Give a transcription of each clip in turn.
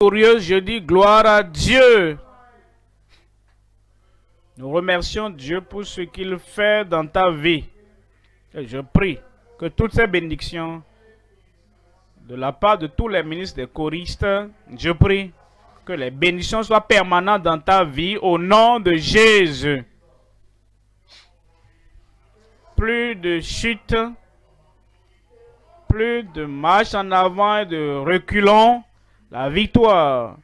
Glorieuse, je dis gloire à Dieu. Nous remercions Dieu pour ce qu'il fait dans ta vie. Et je prie que toutes ces bénédictions, de la part de tous les ministres des choristes, je prie que les bénédictions soient permanentes dans ta vie au nom de Jésus. Plus de chute, plus de marche en avant et de reculons. La victoire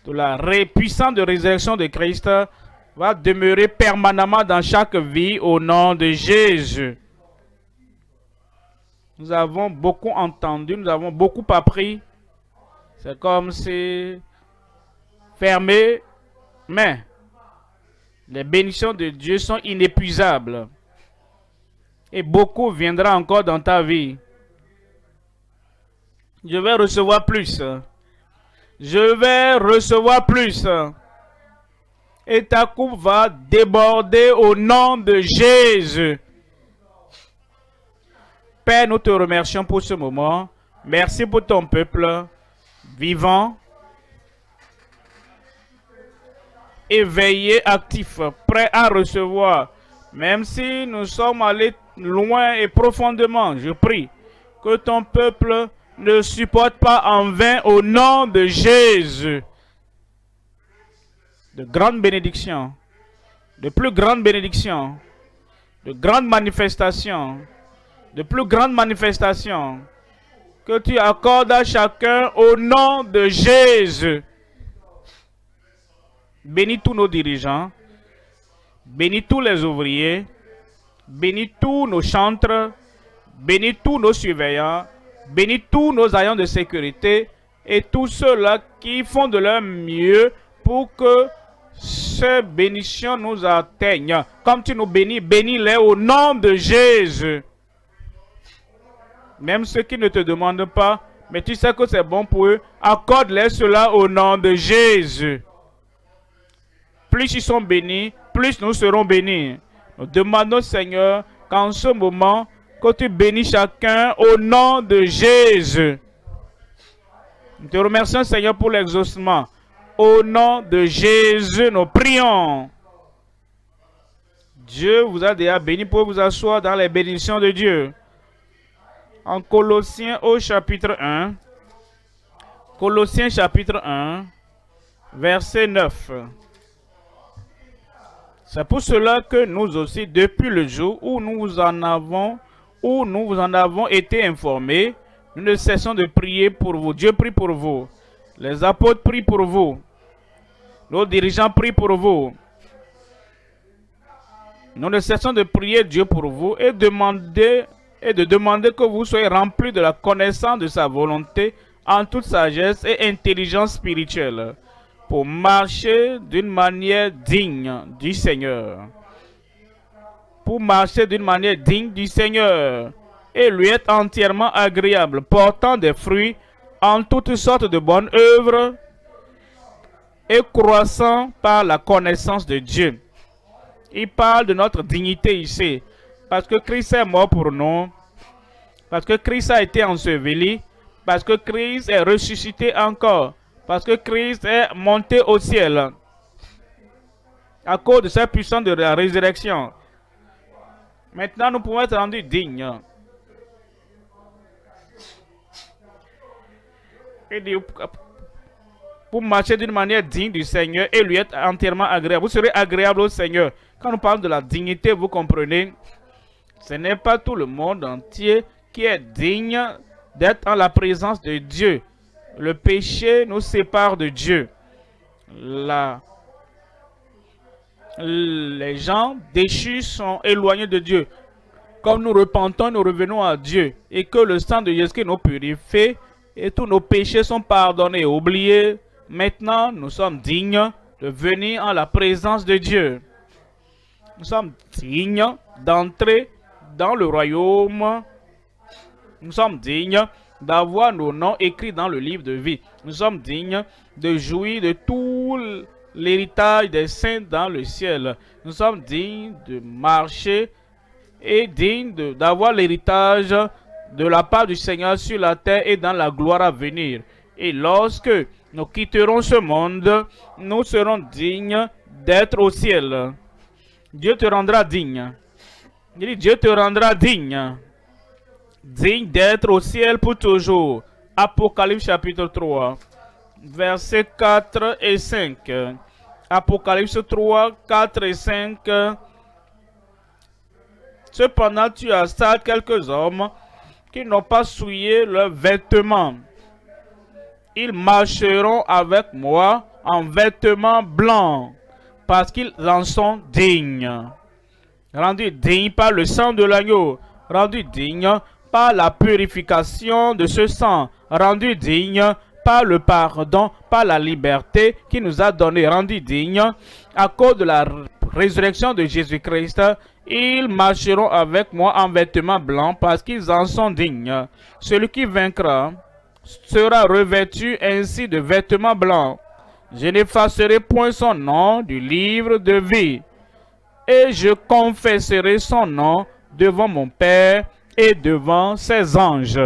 de la puissance de résurrection de Christ va demeurer permanemment dans chaque vie au nom de Jésus. Nous avons beaucoup entendu, nous avons beaucoup appris. C'est comme si fermé, mais les bénédictions de Dieu sont inépuisables. Et beaucoup viendra encore dans ta vie. Je vais recevoir plus. Je vais recevoir plus. Et ta coupe va déborder au nom de Jésus. Père, nous te remercions pour ce moment. Merci pour ton peuple vivant, éveillé, actif, prêt à recevoir. Même si nous sommes allés loin et profondément, je prie que ton peuple ne supporte pas en vain au nom de Jésus. De grandes bénédictions, de plus grandes bénédictions, de grandes manifestations, de plus grandes manifestations que tu accordes à chacun au nom de Jésus. Bénis tous nos dirigeants, bénis tous les ouvriers, bénis tous nos chantres, bénis tous nos surveillants, bénis tous nos agents de sécurité et tous ceux-là qui font de leur mieux pour que ces bénédictions nous atteignent. Comme tu nous bénis, bénis-les au nom de Jésus. Même ceux qui ne te demandent pas, mais tu sais que c'est bon pour eux, accorde-les cela au nom de Jésus. Plus ils sont bénis, plus nous serons bénis. Nous demandons, Seigneur, qu'en ce moment, que tu bénis chacun au nom de Jésus. Nous te remercions, Seigneur, pour l'exaucement. Au nom de Jésus, nous prions. Dieu vous a déjà béni pour vous asseoir dans les bénédictions de Dieu. En Colossiens au chapitre 1, Colossiens chapitre 1, verset 9. C'est pour cela que nous aussi, depuis le jour où nous vous en avons été informés, nous ne cessons de prier pour vous. Dieu prie pour vous. Les apôtres prient pour vous. Nos dirigeants prient pour vous. Nous ne cessons de prier Dieu pour vous et de demander que vous soyez remplis de la connaissance de sa volonté en toute sagesse et intelligence spirituelle pour marcher d'une manière digne du Seigneur. Pour marcher d'une manière digne du Seigneur et lui être entièrement agréable, portant des fruits en toutes sortes de bonnes œuvres et croissant par la connaissance de Dieu. Il parle de notre dignité ici, parce que Christ est mort pour nous, parce que Christ a été enseveli, parce que Christ est ressuscité encore, parce que Christ est monté au ciel. À cause de sa puissance de la résurrection. Maintenant, nous pouvons être rendus dignes. Et pour marcher d'une manière digne du Seigneur et lui être entièrement agréable. Vous serez agréable au Seigneur. Quand nous parlons de la dignité, vous comprenez, ce n'est pas tout le monde entier qui est digne d'être en la présence de Dieu. Le péché nous sépare de Dieu. Les gens déchus sont éloignés de Dieu. Comme nous repentons, nous revenons à Dieu. Et que le sang de Jésus nous purifie et tous nos péchés sont pardonnés et oubliés. Maintenant, nous sommes dignes de venir en la présence de Dieu. Nous sommes dignes d'entrer dans le royaume. Nous sommes dignes d'avoir nos noms écrits dans le livre de vie. Nous sommes dignes de jouir de tout l'héritage des saints dans le ciel. Nous sommes dignes de marcher et dignes d'avoir l'héritage de la part du Seigneur sur la terre et dans la gloire à venir. Et lorsque nous quitterons ce monde, nous serons dignes d'être au ciel. Dieu te rendra digne. Il dit, Dieu te rendra digne. Digne d'être au ciel pour toujours. Apocalypse chapitre 3, versets 4 et 5. Apocalypse 3, 4 et 5. Cependant, tu as ça quelques hommes qui n'ont pas souillé leurs vêtements. Ils marcheront avec moi en vêtements blancs, parce qu'ils en sont dignes. Rendus dignes par le sang de l'agneau, rendus dignes par la purification de ce sang, rendus dignes par le pardon, par la liberté qui nous a donné, rendus dignes à cause de la résurrection de Jésus-Christ. Ils marcheront avec moi en vêtements blancs parce qu'ils en sont dignes. Celui qui vaincra sera revêtu ainsi de vêtements blancs. Je n'effacerai point son nom du livre de vie, et je confesserai son nom devant mon Père et devant ses anges.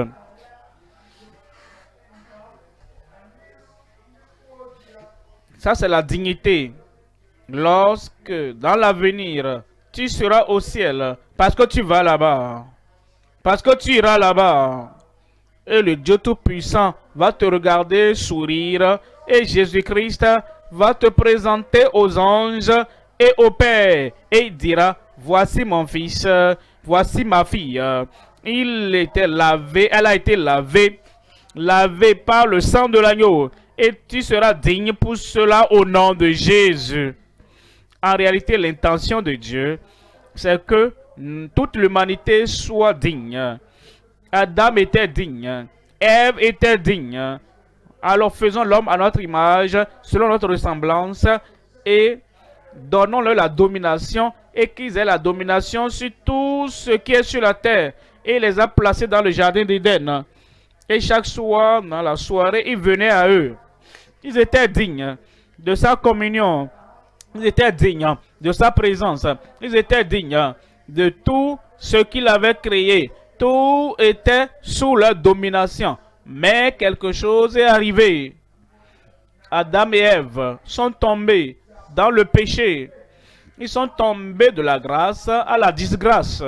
Ça, c'est la dignité. Lorsque, dans l'avenir, tu seras au ciel, parce que tu vas là-bas, parce que tu iras là-bas, et le Dieu Tout-Puissant va te regarder sourire, et Jésus-Christ va te présenter aux anges et au Père, et il dira, voici mon fils, voici ma fille. Il était lavé, elle a été lavée par le sang de l'agneau, et tu seras digne pour cela au nom de Jésus. En réalité, l'intention de Dieu, c'est que toute l'humanité soit digne. Adam était digne, Ève était digne. Alors faisons l'homme à notre image, selon notre ressemblance, et donnons-leur la domination, et qu'ils aient la domination sur tout ce qui est sur la terre. Et il les a placés dans le jardin d'Éden. Et chaque soir, dans la soirée, il venait à eux. Ils étaient dignes de sa communion. Ils étaient dignes de sa présence. Ils étaient dignes de tout ce qu'il avait créé. Tout était sous leur domination. Mais quelque chose est arrivé. Adam et Ève sont tombés dans le péché. Ils sont tombés de la grâce à la disgrâce.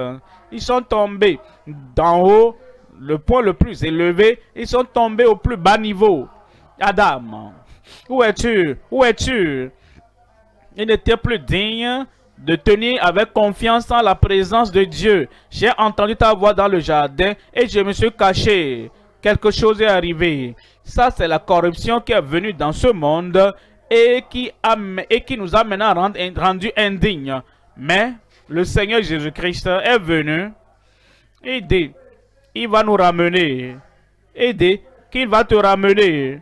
Ils sont tombés d'en haut, le point le plus élevé. Ils sont tombés au plus bas niveau. Adam, où es-tu? Où es-tu? Il n'était plus digne de tenir avec confiance en la présence de Dieu. J'ai entendu ta voix dans le jardin et je me suis caché. Quelque chose est arrivé. Ça, c'est la corruption qui est venue dans ce monde et qui nous a maintenant rendus indignes. Mais le Seigneur Jésus-Christ est venu et dit, il va nous ramener. Et dit qu'il va te ramener.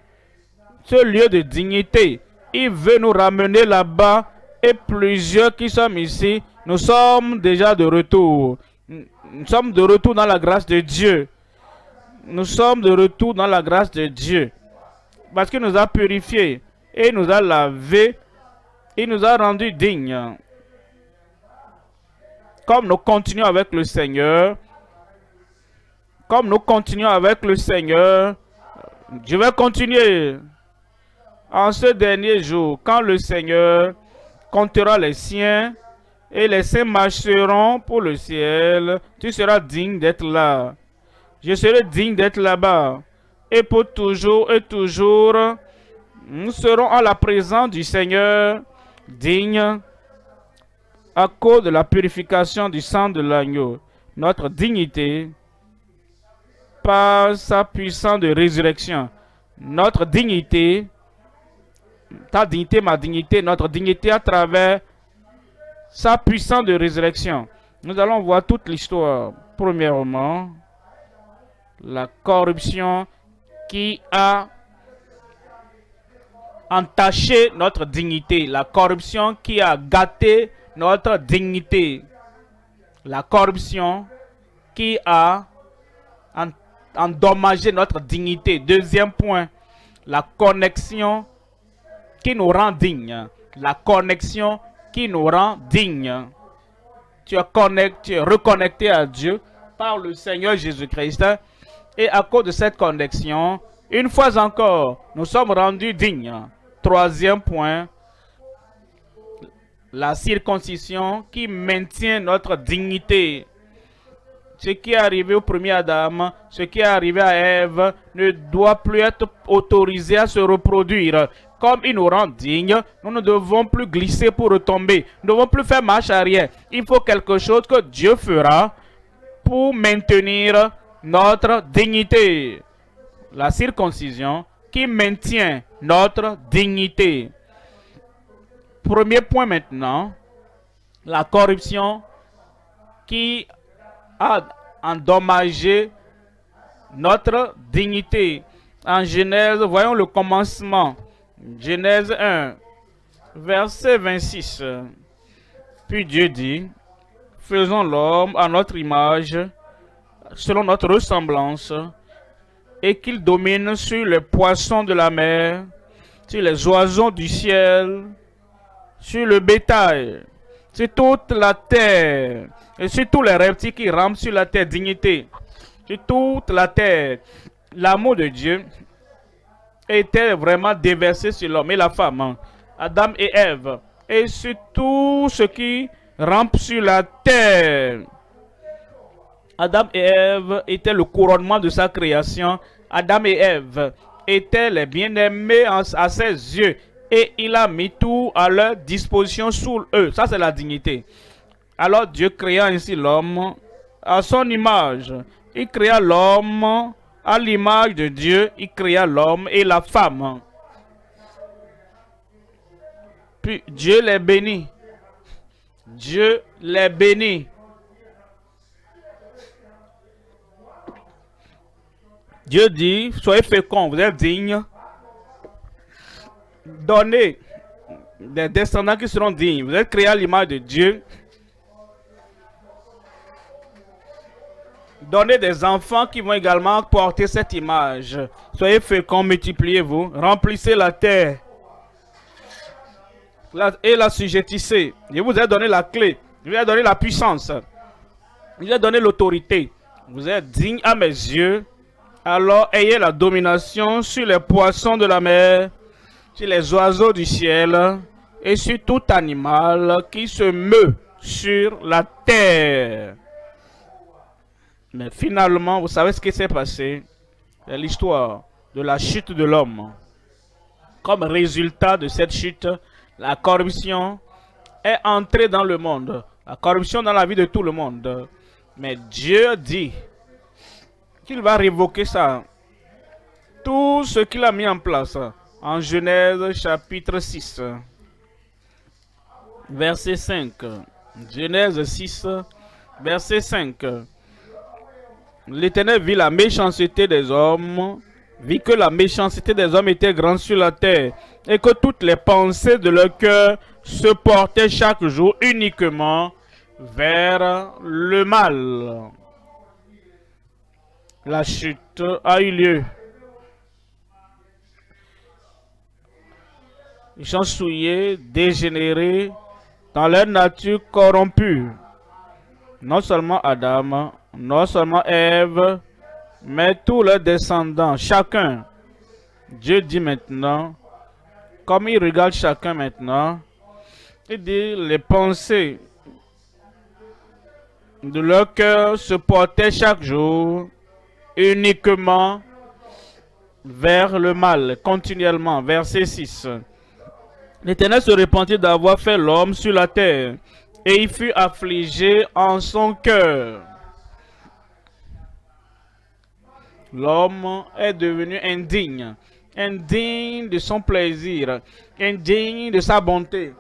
Ce lieu de dignité, il veut nous ramener là-bas. Et plusieurs qui sommes ici, nous sommes déjà de retour. Nous sommes de retour dans la grâce de Dieu. Nous sommes de retour dans la grâce de Dieu. Parce qu'il nous a purifiés et nous a lavés. Il nous a rendus dignes. Comme nous continuons avec le Seigneur, je vais continuer. En ce dernier jour, quand le Seigneur comptera les siens et les saints marcheront pour le ciel, tu seras digne d'être là. Je serai digne d'être là-bas. Et pour toujours et toujours, nous serons à la présence du Seigneur, dignes à cause de la purification du sang de l'agneau. Notre dignité par sa puissance de résurrection. Notre dignité, ta dignité, ma dignité, notre dignité à travers sa puissance de résurrection. Nous allons voir toute l'histoire. Premièrement, la corruption qui a entaché notre dignité. La corruption qui a gâté notre dignité. La corruption qui a endommagé notre dignité. Deuxième point, la connexion qui nous rend dignes. La connexion qui nous rend dignes. Tu es reconnecté à Dieu par le Seigneur Jésus-Christ. Et à cause de cette connexion, Une fois encore, nous sommes rendus dignes. Troisième point, la circoncision qui maintient notre dignité. Ce qui est arrivé au premier Adam, ce qui est arrivé à Ève, ne doit plus être autorisé à se reproduire. Comme il nous rend dignes, nous ne devons plus glisser pour retomber. Nous ne devons plus faire marche arrière. Il faut quelque chose que Dieu fera pour maintenir notre dignité. La circoncision qui maintient notre dignité. Premier point maintenant, la corruption qui a endommagé notre dignité. En Genèse, voyons le commencement. Genèse 1, verset 26. Puis Dieu dit, faisons l'homme à notre image, selon notre ressemblance, et qu'il domine sur les poissons de la mer, sur les oiseaux du ciel, sur le bétail, sur toute la terre, et sur tous les reptiles qui rampent sur la terre, dignité, sur toute la terre. L'amour de Dieu était vraiment déversé sur l'homme et la femme, Adam et Ève, et sur tout ce qui rampe sur la terre. Adam et Ève étaient le couronnement de sa création. Adam et Ève étaient les bien-aimés à ses yeux. Et il a mis tout à leur disposition sous eux. Ça, c'est la dignité. Alors Dieu créa ainsi l'homme à son image. Il créa l'homme à l'image de Dieu. Il créa l'homme et la femme. Puis Dieu les bénit. Dieu les bénit. Dieu dit, soyez féconds, vous êtes dignes. Donnez des descendants qui seront dignes. Vous êtes créés à l'image de Dieu. Donnez des enfants qui vont également porter cette image. Soyez féconds, multipliez-vous, remplissez la terre et la sujettissez. Je vous ai donné la clé, je vous ai donné la puissance, je vous ai donné l'autorité. Vous êtes dignes à mes yeux. Alors ayez la domination sur les poissons de la mer, sur les oiseaux du ciel et sur tout animal qui se meut sur la terre. Mais finalement, vous savez ce qui s'est passé? C'est l'histoire de la chute de l'homme. Comme résultat de cette chute, la corruption est entrée dans le monde. La corruption dans la vie de tout le monde. Mais Dieu dit qu'il va révoquer ça. Tout ce qu'il a mis en place. En Genèse chapitre 6, verset 5. Genèse 6, verset 5. L'Éternel vit la méchanceté des hommes, vit que la méchanceté des hommes était grande sur la terre, et que toutes les pensées de leur cœur se portaient chaque jour uniquement vers le mal. La chute a eu lieu. Ils sont souillés, dégénérés, dans leur nature corrompue. Non seulement Adam, non seulement Ève, mais tous leurs descendants, chacun. Dieu dit maintenant, comme il regarde chacun maintenant, il dit les pensées de leur cœur se portaient chaque jour uniquement vers le mal, continuellement. Verset 6. L'Éternel se repentit d'avoir fait l'homme sur la terre, et il fut affligé en son cœur. L'homme est devenu indigne, indigne de son plaisir, indigne de sa bonté,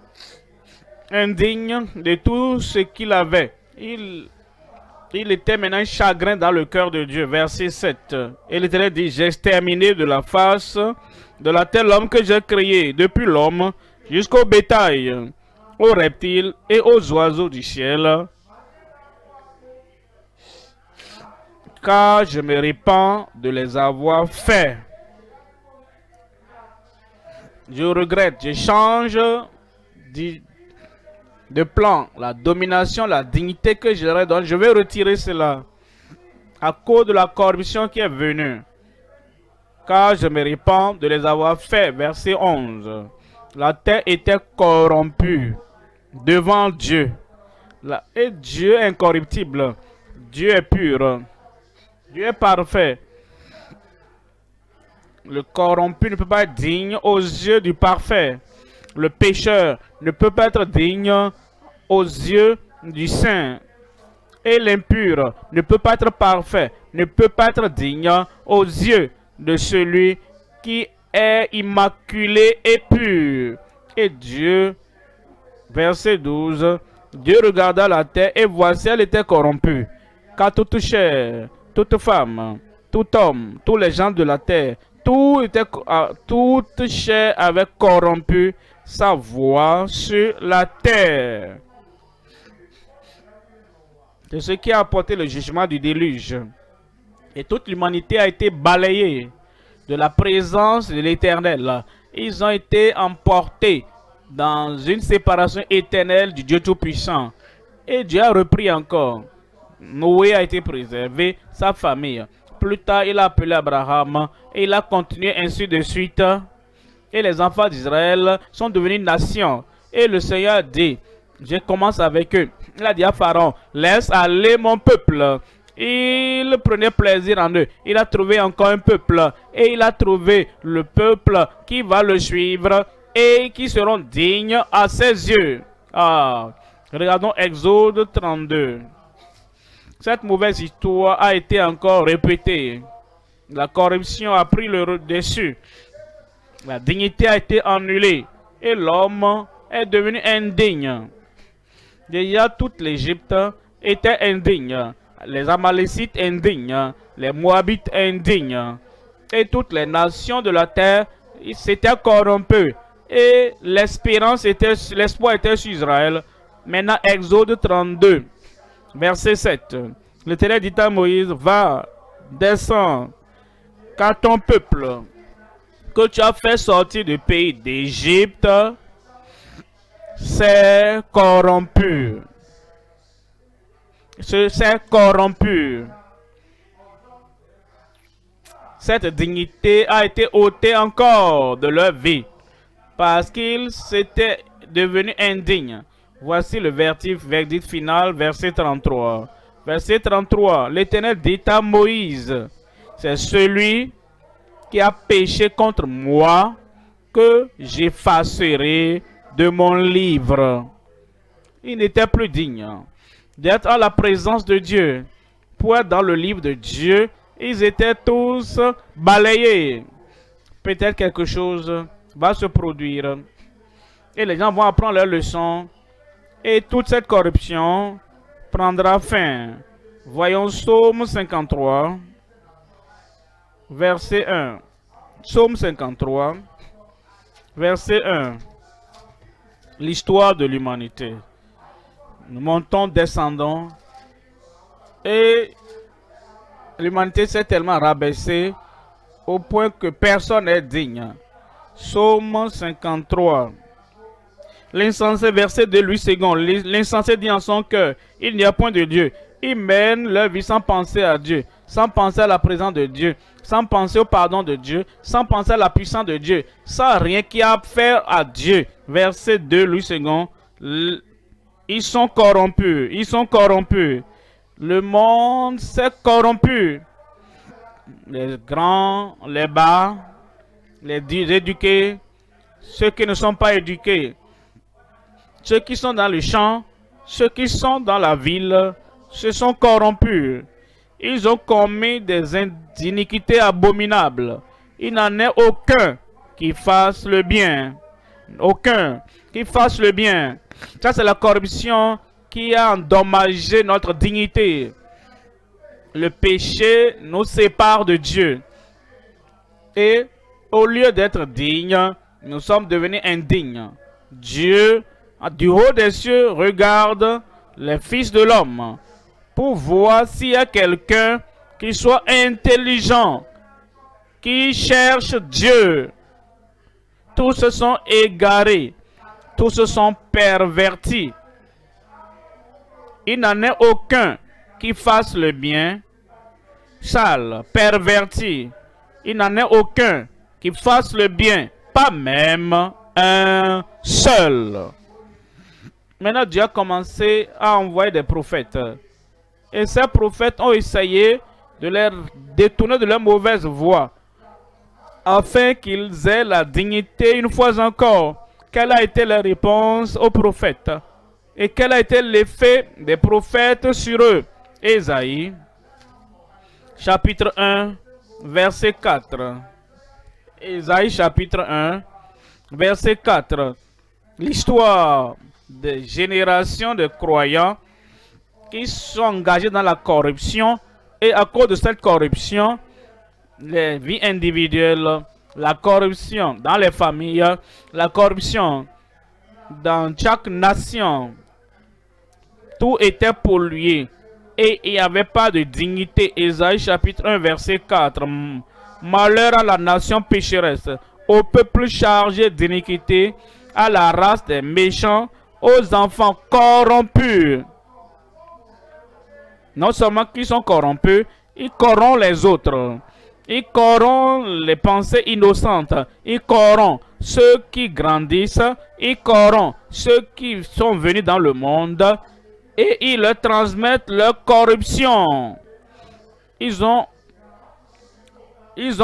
indigne de tout ce qu'il avait. Il était maintenant chagrin dans le cœur de Dieu. Verset 7. Et l'Éternel dit, j'ai exterminé de la face de la terre l'homme que j'ai créé, depuis l'homme jusqu'au bétail, aux reptiles et aux oiseaux du ciel. Car je me répands de les avoir faits. Je regrette, je change de plan, la domination, la dignité que je leur donne, je vais retirer cela à cause de la corruption qui est venue. car je me répands de les avoir faits. Verset 11. La terre était corrompue devant Dieu. Et Dieu est incorruptible. Dieu est pur. Dieu est parfait. Le corrompu ne peut pas être digne aux yeux du parfait. Le pécheur ne peut pas être digne aux yeux du saint. Et l'impur ne peut pas être parfait, ne peut pas être digne aux yeux de celui qui est immaculé et pur. Et Dieu, verset 12, Dieu regarda la terre et voici elle était corrompue. Car toute chair, toute femme, tout homme, tous les gens de la terre, toute chair avait corrompu sa voix sur la terre. C'est ce qui a apporté le jugement du déluge. Et toute l'humanité a été balayée de la présence de l'Éternel. Ils ont été emportés dans une séparation éternelle du Dieu Tout-Puissant. Et Dieu a repris encore. Noé a été préservé, sa famille. Plus tard, il a appelé Abraham et il a continué ainsi de suite. Et les enfants d'Israël sont devenus nation. Et le Seigneur a dit, je commence avec eux. Il a dit à Pharaon, laisse aller mon peuple. Il prenait plaisir en eux. Il a trouvé encore un peuple. Et il a trouvé le peuple qui va le suivre et qui seront dignes à ses yeux. Regardons Exode 32. Cette mauvaise histoire a été encore répétée. La corruption a pris le dessus. La dignité a été annulée. Et l'homme est devenu indigne. Déjà, toute l'Égypte était indigne. Les Amalécites indignes. Les Moabites indignes. Et toutes les nations de la terre s'étaient corrompues. Et l'espoir était sur Israël. Maintenant, Exode 32. Verset 7. L'Éternel dit à Moïse, va, descends, car ton peuple que tu as fait sortir du pays d'Égypte s'est corrompu. S'est corrompu. Cette dignité a été ôtée encore de leur vie parce qu'ils s'étaient devenus indignes. Voici le verdict final, verset 33. Verset 33, l'Éternel dit à Moïse, c'est celui qui a péché contre moi que j'effacerai de mon livre. Il n'était plus digne d'être à la présence de Dieu. Pour être dans le livre de Dieu, ils étaient tous balayés. Peut-être quelque chose va se produire. Et les gens vont apprendre leur leçon. Et toute cette corruption prendra fin. Voyons Psaume 53, verset 1. Psaume 53, verset 1. L'histoire de l'humanité. Nous montons, descendons. Et l'humanité s'est tellement rabaissée au point que personne n'est digne. Psaume 53. L'insensé, verset 2, Louis II. L'insensé dit en son cœur, il n'y a point de Dieu. Ils mènent leur vie sans penser à Dieu, sans penser à la présence de Dieu, sans penser au pardon de Dieu, sans penser à la puissance de Dieu, sans rien qui a à faire à Dieu. Verset 2, Louis II. Ils sont corrompus, ils sont corrompus. Le monde s'est corrompu. Les grands, les bas, les éduqués, ceux qui ne sont pas éduqués. Ceux qui sont dans le champ, ceux qui sont dans la ville, se sont corrompus. Ils ont commis des iniquités abominables. Il n'en est aucun qui fasse le bien. Aucun qui fasse le bien. Ça, c'est la corruption qui a endommagé notre dignité. Le péché nous sépare de Dieu. Et au lieu d'être dignes, nous sommes devenus indignes. Dieu, du haut des cieux, regarde les fils de l'homme pour voir s'il y a quelqu'un qui soit intelligent, qui cherche Dieu. Tous se sont égarés, tous se sont pervertis. Il n'en est aucun qui fasse le bien, sale, perverti. Il n'en est aucun qui fasse le bien, pas même un seul. Maintenant, Dieu a commencé à envoyer des prophètes. Et ces prophètes ont essayé de les détourner de leur mauvaise voie, afin qu'ils aient la dignité une fois encore. Quelle a été la réponse aux prophètes? Et quel a été l'effet des prophètes sur eux? Ésaïe, chapitre 1, verset 4. Ésaïe, chapitre 1, verset 4. L'histoire des générations de croyants qui sont engagés dans la corruption, et à cause de cette corruption, les vies individuelles, la corruption dans les familles, la corruption dans chaque nation, tout était pollué et il n'y avait pas de dignité. Ésaïe chapitre 1 verset 4. Malheur à la nation pécheresse, au peuple chargé d'iniquité, à la race des méchants, aux enfants corrompus. Non seulement qu'ils sont corrompus, ils corrompent les autres. Ils corrompent les pensées innocentes. Ils corrompent ceux qui grandissent. Ils corrompent ceux qui sont venus dans le monde. Et ils leur transmettent leur corruption. Ils ont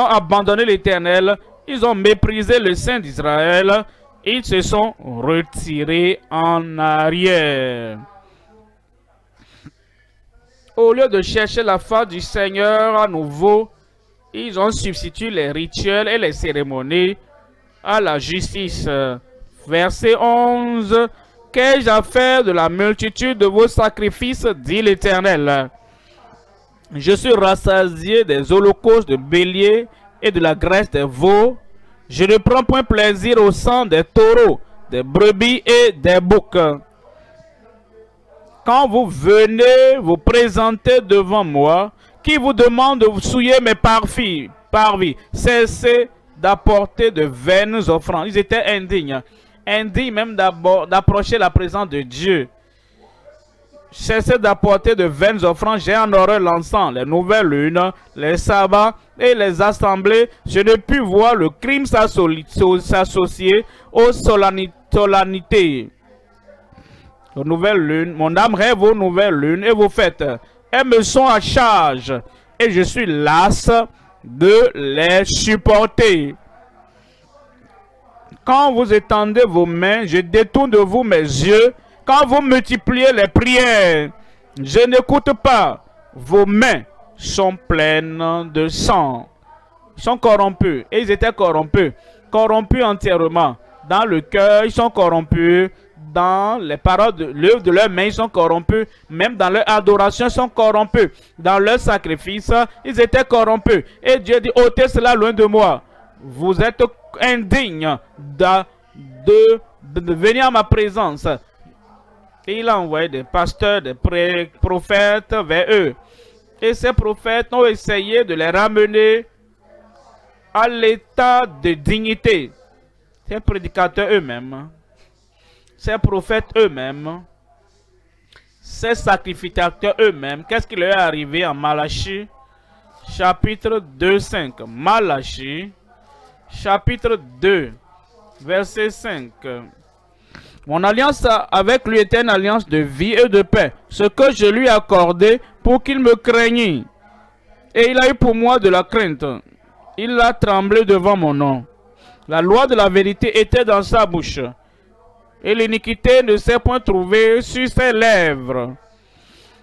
abandonné l'Éternel. Ils ont méprisé le Saint d'Israël. Ils se sont retirés en arrière. Au lieu de chercher la face du Seigneur à nouveau, ils ont substitué les rituels et les cérémonies à la justice. Verset 11. Qu'ai-je à faire de la multitude de vos sacrifices, dit l'Éternel. Je suis rassasié des holocaustes de béliers et de la graisse des veaux. Je ne prends point plaisir au sang des taureaux, des brebis et des boucs. Quand vous venez vous présenter devant moi, qui vous demande de vous souiller mes parvis, cessez d'apporter de vaines offrandes. Ils étaient indignes même d'approcher la présence de Dieu. Cessez d'apporter de vaines offrandes. J'ai en horreur l'encens, les nouvelles lunes, les sabbats et les assemblées. Je ne puis voir le crime s'associer aux solennités. Aux nouvelles lunes, mon âme rêve aux nouvelles lunes et vos fêtes. Elles me sont à charge et je suis las de les supporter. Quand vous étendez vos mains, je détourne de vous mes yeux. Quand vous multipliez les prières, je n'écoute pas. Vos mains sont pleines de sang. Ils sont corrompus. Et ils étaient corrompus. Corrompus entièrement. Dans le cœur, ils sont corrompus. Dans les paroles de l'œuvre de leurs mains, ils sont corrompus. Même dans leur adoration, ils sont corrompus. Dans leur sacrifice, ils étaient corrompus. Et Dieu dit, ôtez cela loin de moi. Vous êtes indignes de venir à ma présence. Et il a envoyé des pasteurs, des prophètes vers eux. Et ces prophètes ont essayé de les ramener à l'état de dignité. Ces prédicateurs eux-mêmes, ces prophètes eux-mêmes, ces sacrificateurs eux-mêmes, qu'est-ce qui leur est arrivé en Malachie, chapitre 2, 5. Malachie, chapitre 2, verset 5. Mon alliance avec lui était une alliance de vie et de paix, ce que je lui ai accordé pour qu'il me craignît. Et il a eu pour moi de la crainte. Il a tremblé devant mon nom. La loi de la vérité était dans sa bouche. Et l'iniquité ne s'est point trouvée sur ses lèvres.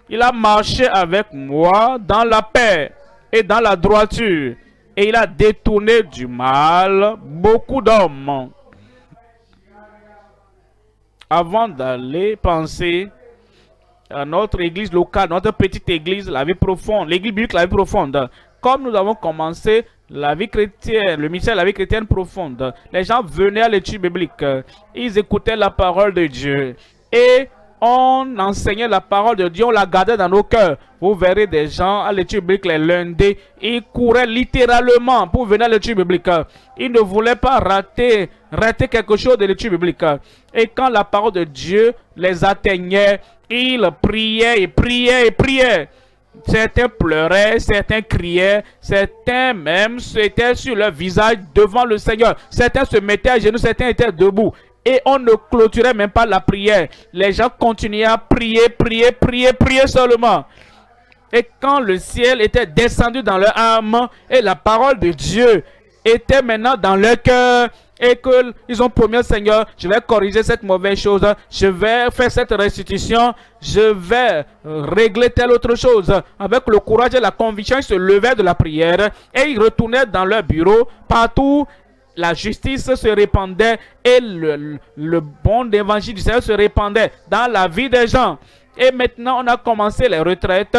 Il a marché avec moi dans la paix et dans la droiture. Et il a détourné du mal beaucoup d'hommes. Avant d'aller penser à notre église locale, notre petite église, la vie profonde, l'église biblique, la vie profonde. Comme nous avons commencé la vie chrétienne, le ministère de la vie chrétienne profonde, les gens venaient à l'étude biblique, ils écoutaient la parole de Dieu et on enseignait la parole de Dieu, on la gardait dans nos cœurs. Vous verrez des gens à l'étude biblique les lundis, ils couraient littéralement pour venir à l'étude biblique. Ils ne voulaient pas rater quelque chose de l'étude biblique. Et quand la parole de Dieu les atteignait, ils priaient et priaient et priaient. Certains pleuraient, certains criaient, certains même étaient sur leur visage devant le Seigneur. Certains se mettaient à genoux, certains étaient debout. Et on ne clôturait même pas la prière. Les gens continuaient à prier, prier, prier, prier seulement. Et quand le ciel était descendu dans leur âme et la parole de Dieu était maintenant dans leur cœur, et qu'ils ont promis au Seigneur, je vais corriger cette mauvaise chose, je vais faire cette restitution, je vais régler telle autre chose. Avec le courage et la conviction, ils se levaient de la prière et ils retournaient dans leur bureau. Partout, la justice se répandait et le bon évangile du Seigneur se répandait dans la vie des gens. Et maintenant, on a commencé les retraites.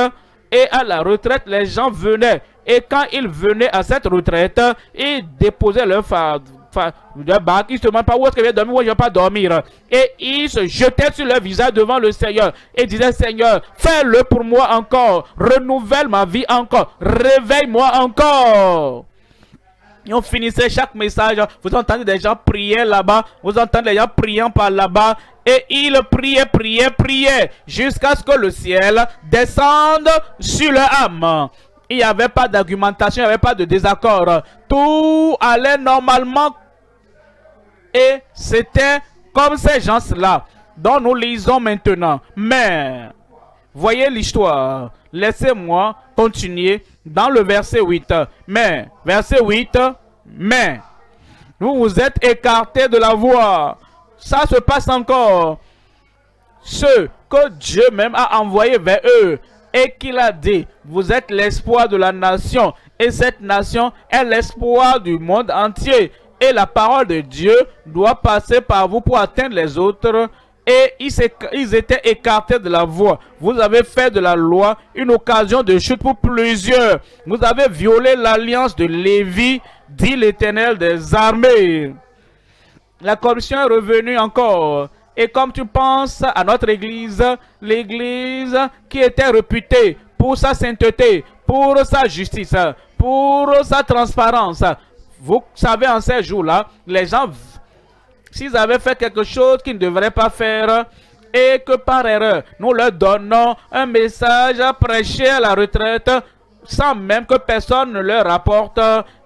Et à la retraite, les gens venaient. Et quand ils venaient à cette retraite, ils déposaient leur bac. Ils ne se demandent pas où est-ce que je vais dormir, où je ne vais pas dormir. Et ils se jetaient sur leur visage devant le Seigneur. Et disaient, Seigneur, fais-le pour moi encore. Renouvelle ma vie encore. Réveille-moi encore. Et on finissait chaque message. Vous entendez des gens prier là-bas. Vous entendez des gens priant par là-bas. Et ils priaient, priaient, priaient. Jusqu'à ce que le ciel descende sur leur âme. Il n'y avait pas d'argumentation, il n'y avait pas de désaccord. Tout allait normalement. Et c'était comme ces gens-là dont nous lisons maintenant. Mais, voyez l'histoire. Laissez-moi continuer dans le verset 8. Mais, verset 8, mais, vous vous êtes écartés de la voie. Ça se passe encore. Ceux que Dieu même a envoyés vers eux et qu'il a dit, vous êtes l'espoir de la nation. Et cette nation est l'espoir du monde entier. Et la parole de Dieu doit passer par vous pour atteindre les autres. Et ils étaient écartés de la voie. Vous avez fait de la loi une occasion de chute pour plusieurs. Vous avez violé l'alliance de Lévi, dit l'Éternel des armées. La corruption est revenue encore. Et comme tu penses à notre église, l'église qui était réputée pour sa sainteté, pour sa justice, pour sa transparence. Vous savez, en ces jours-là, les gens, s'ils avaient fait quelque chose qu'ils ne devraient pas faire, et que par erreur, nous leur donnons un message à prêcher à la retraite, sans même que personne ne leur rapporte,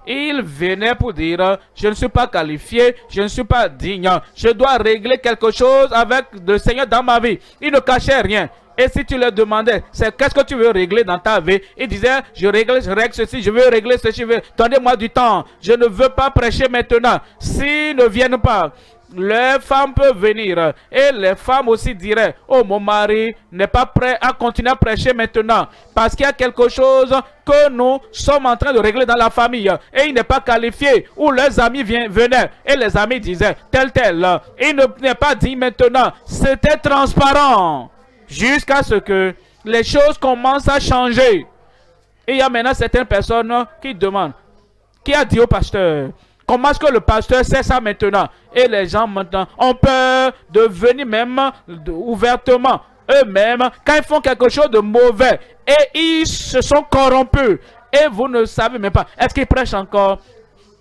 ils venaient pour dire, je ne suis pas qualifié, je ne suis pas digne, je dois régler quelque chose avec le Seigneur dans ma vie. Ils ne cachaient rien. Et si tu leur demandais, c'est qu'est-ce que tu veux régler dans ta vie? Ils disaient, je règle ceci, je veux régler ceci, donnez-moi du temps. Je ne veux pas prêcher maintenant. S'ils ne viennent pas, les femmes peuvent venir. Et les femmes aussi diraient, oh mon mari n'est pas prêt à continuer à prêcher maintenant. Parce qu'il y a quelque chose que nous sommes en train de régler dans la famille. Et il n'est pas qualifié. Ou leurs amis venaient. Et les amis disaient, tel. Il n'est pas dit maintenant. C'était transparent. Jusqu'à ce que les choses commencent à changer. Et il y a maintenant certaines personnes qui demandent, qui a dit au pasteur, comment est-ce que le pasteur sait ça maintenant? Et les gens maintenant ont peur de venir même ouvertement eux-mêmes quand ils font quelque chose de mauvais. Et ils se sont corrompus. Et vous ne savez même pas. Est-ce qu'ils prêchent encore?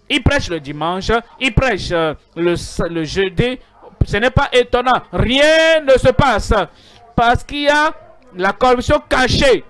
Ils prêchent le dimanche. Ils prêchent le jeudi. Ce n'est pas étonnant. Rien ne se passe. Parce qu'il y a la corruption cachée.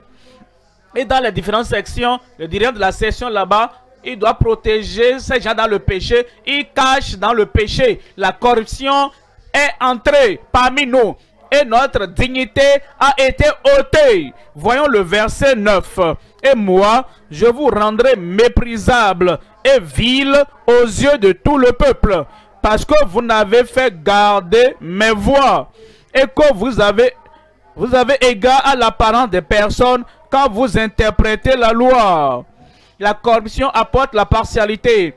Et dans les différentes sections, le dirigeant de la section là-bas, il doit protéger ces gens dans le péché. Il cache dans le péché. La corruption est entrée parmi nous. Et notre dignité a été ôtée. Voyons le verset 9. Et moi, je vous rendrai méprisable et vil aux yeux de tout le peuple. Parce que vous n'avez fait garder mes voies. Et que vous avez égard à l'apparence des personnes quand vous interprétez la loi. La corruption apporte la partialité.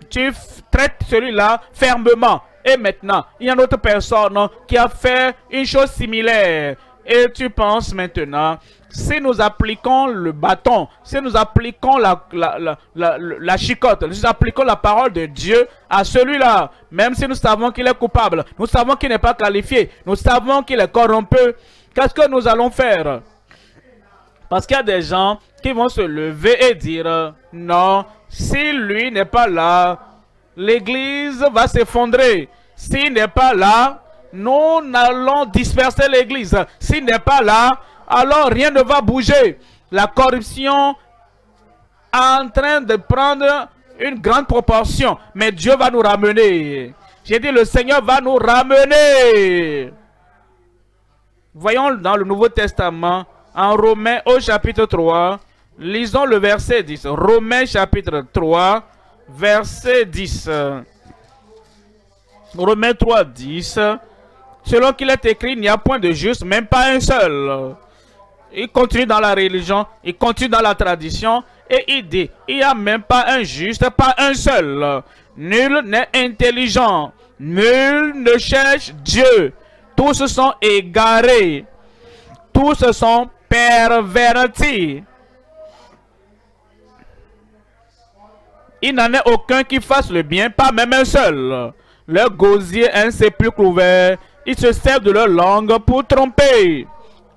Tu traites celui-là fermement. Et maintenant, il y a une autre personne qui a fait une chose similaire. Et tu penses maintenant, si nous appliquons le bâton, si nous appliquons la chicotte, si nous appliquons la parole de Dieu à celui-là, même si nous savons qu'il est coupable, nous savons qu'il n'est pas qualifié, nous savons qu'il est corrompu, qu'est-ce que nous allons faire? Parce qu'il y a des gens qui vont se lever et dire, non, si lui n'est pas là, l'église va s'effondrer. S'il n'est pas là, nous allons disperser l'église. S'il n'est pas là, alors rien ne va bouger. la corruption est en train de prendre une grande proportion. Mais Dieu va nous ramener. J'ai dit, le Seigneur va nous ramener. Voyons dans le Nouveau Testament, en Romains au chapitre 3, lisons le verset 10. Romains chapitre 3, verset 10. Romains 3, 10. Selon qu'il est écrit, il n'y a point de juste, même pas un seul. Il continue dans la religion, il continue dans la tradition, et il dit, il n'y a même pas un juste, pas un seul. Nul n'est intelligent, nul ne cherche Dieu. Tous se sont égarés, tous se sont pervertis. Il n'en est aucun qui fasse le bien, pas même un seul. Leur gosier est un sépulcre ouvert. Ils se servent de leur langue pour tromper.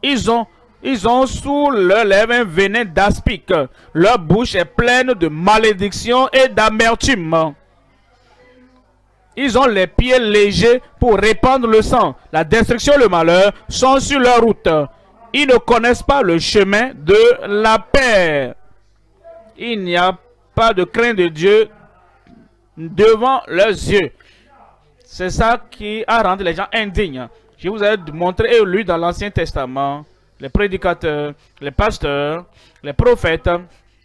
Ils ont sous leurs lèvres un venin d'aspic. Leur bouche est pleine de malédiction et d'amertume. Ils ont les pieds légers pour répandre le sang. La destruction et le malheur sont sur leur route. Ils ne connaissent pas le chemin de la paix. Il n'y a pas de crainte de Dieu devant leurs yeux. C'est ça qui a rendu les gens indignes. Je vous ai montré et lu dans l'Ancien Testament les prédicateurs, les pasteurs, les prophètes,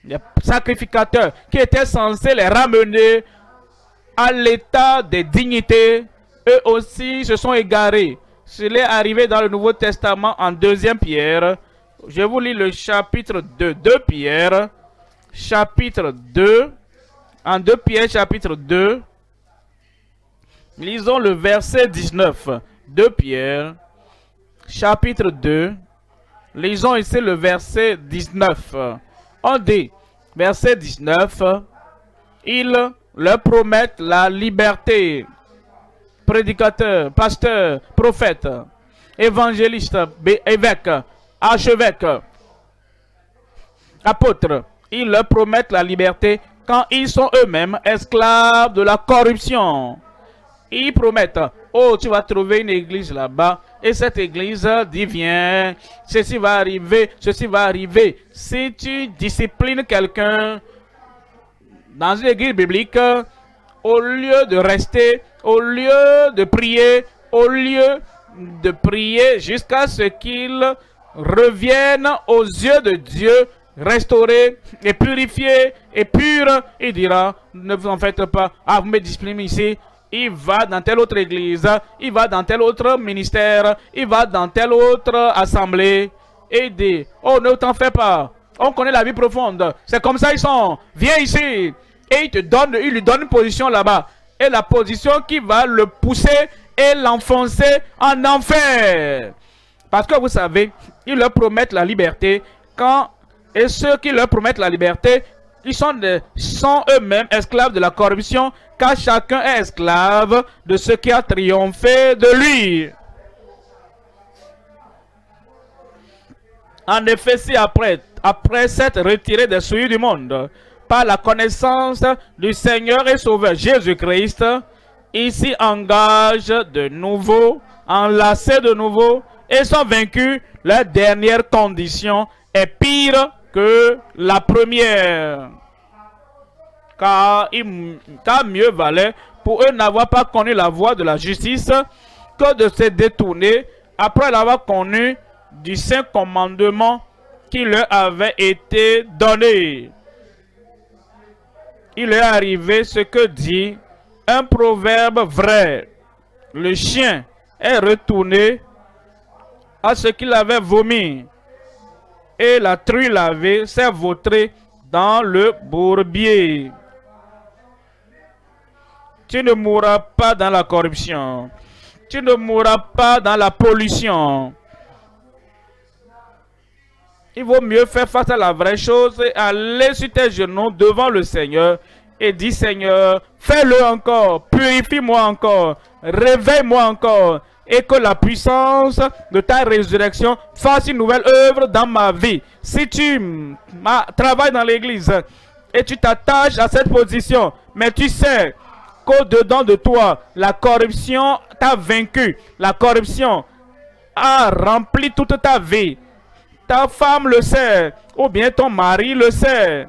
les sacrificateurs qui étaient censés les ramener à l'état de dignité. Eux aussi se sont égarés. Cela est arrivé dans le Nouveau Testament en 2 Pierre. Je vous lis le chapitre 2, 2 Pierre, chapitre 2, en 2 Pierre, chapitre 2. Lisons le verset 19. 2 Pierre, chapitre 2. Lisons ici le verset 19. On dit, verset 19, ils leur promettent la liberté. Prédicateurs, pasteurs, prophètes, évangélistes, évêques, archevêques, apôtres, ils leur promettent la liberté quand ils sont eux-mêmes esclaves de la corruption. Ils promettent, oh, tu vas trouver une église là-bas, et cette église dit, viens, ceci va arriver, ceci va arriver. Si tu disciplines quelqu'un dans une église biblique, au lieu de rester, au lieu de prier, jusqu'à ce qu'il revienne aux yeux de Dieu, restauré et purifié et pur, il dira, ne vous en faites pas, ah, vous me disciplinez ici. Il va dans telle autre église, il va dans tel autre ministère, il va dans telle autre assemblée et il dit, oh, ne t'en fais pas, on connaît la vie profonde, c'est comme ça ils sont, viens ici. Et il lui donne une position là-bas. Et la position qui va le pousser et l'enfoncer en enfer. Parce que vous savez, ils leur promettent la liberté. Et ceux qui leur promettent la liberté, ils sont eux-mêmes esclaves de la corruption, car chacun est esclave de ce qui a triomphé de lui. En effet, si après s'être retiré des souillures du monde, par la connaissance du Seigneur et Sauveur Jésus-Christ, ils s'y engagent de nouveau, enlacés de nouveau, et sont vaincus, leur dernière condition est pire que la première. Car mieux valait pour eux n'avoir pas connu la voie de la justice que de se détourner après l'avoir connu du saint commandement qui leur avait été donné. Il est arrivé ce que dit un proverbe vrai. Le chien est retourné à ce qu'il avait vomi, et la truie lavée s'est vautrée dans le bourbier. Tu ne mourras pas dans la corruption. Tu ne mourras pas dans la pollution. Il vaut mieux faire face à la vraie chose et aller sur tes genoux devant le Seigneur et dire, Seigneur, fais-le encore, purifie-moi encore, réveille-moi encore, et que la puissance de ta résurrection fasse une nouvelle œuvre dans ma vie. Si tu travailles dans l'église et tu t'attaches à cette position, mais tu sais qu'au-dedans de toi, la corruption t'a vaincu, la corruption a rempli toute ta vie. Ta femme le sait, ou bien ton mari le sait,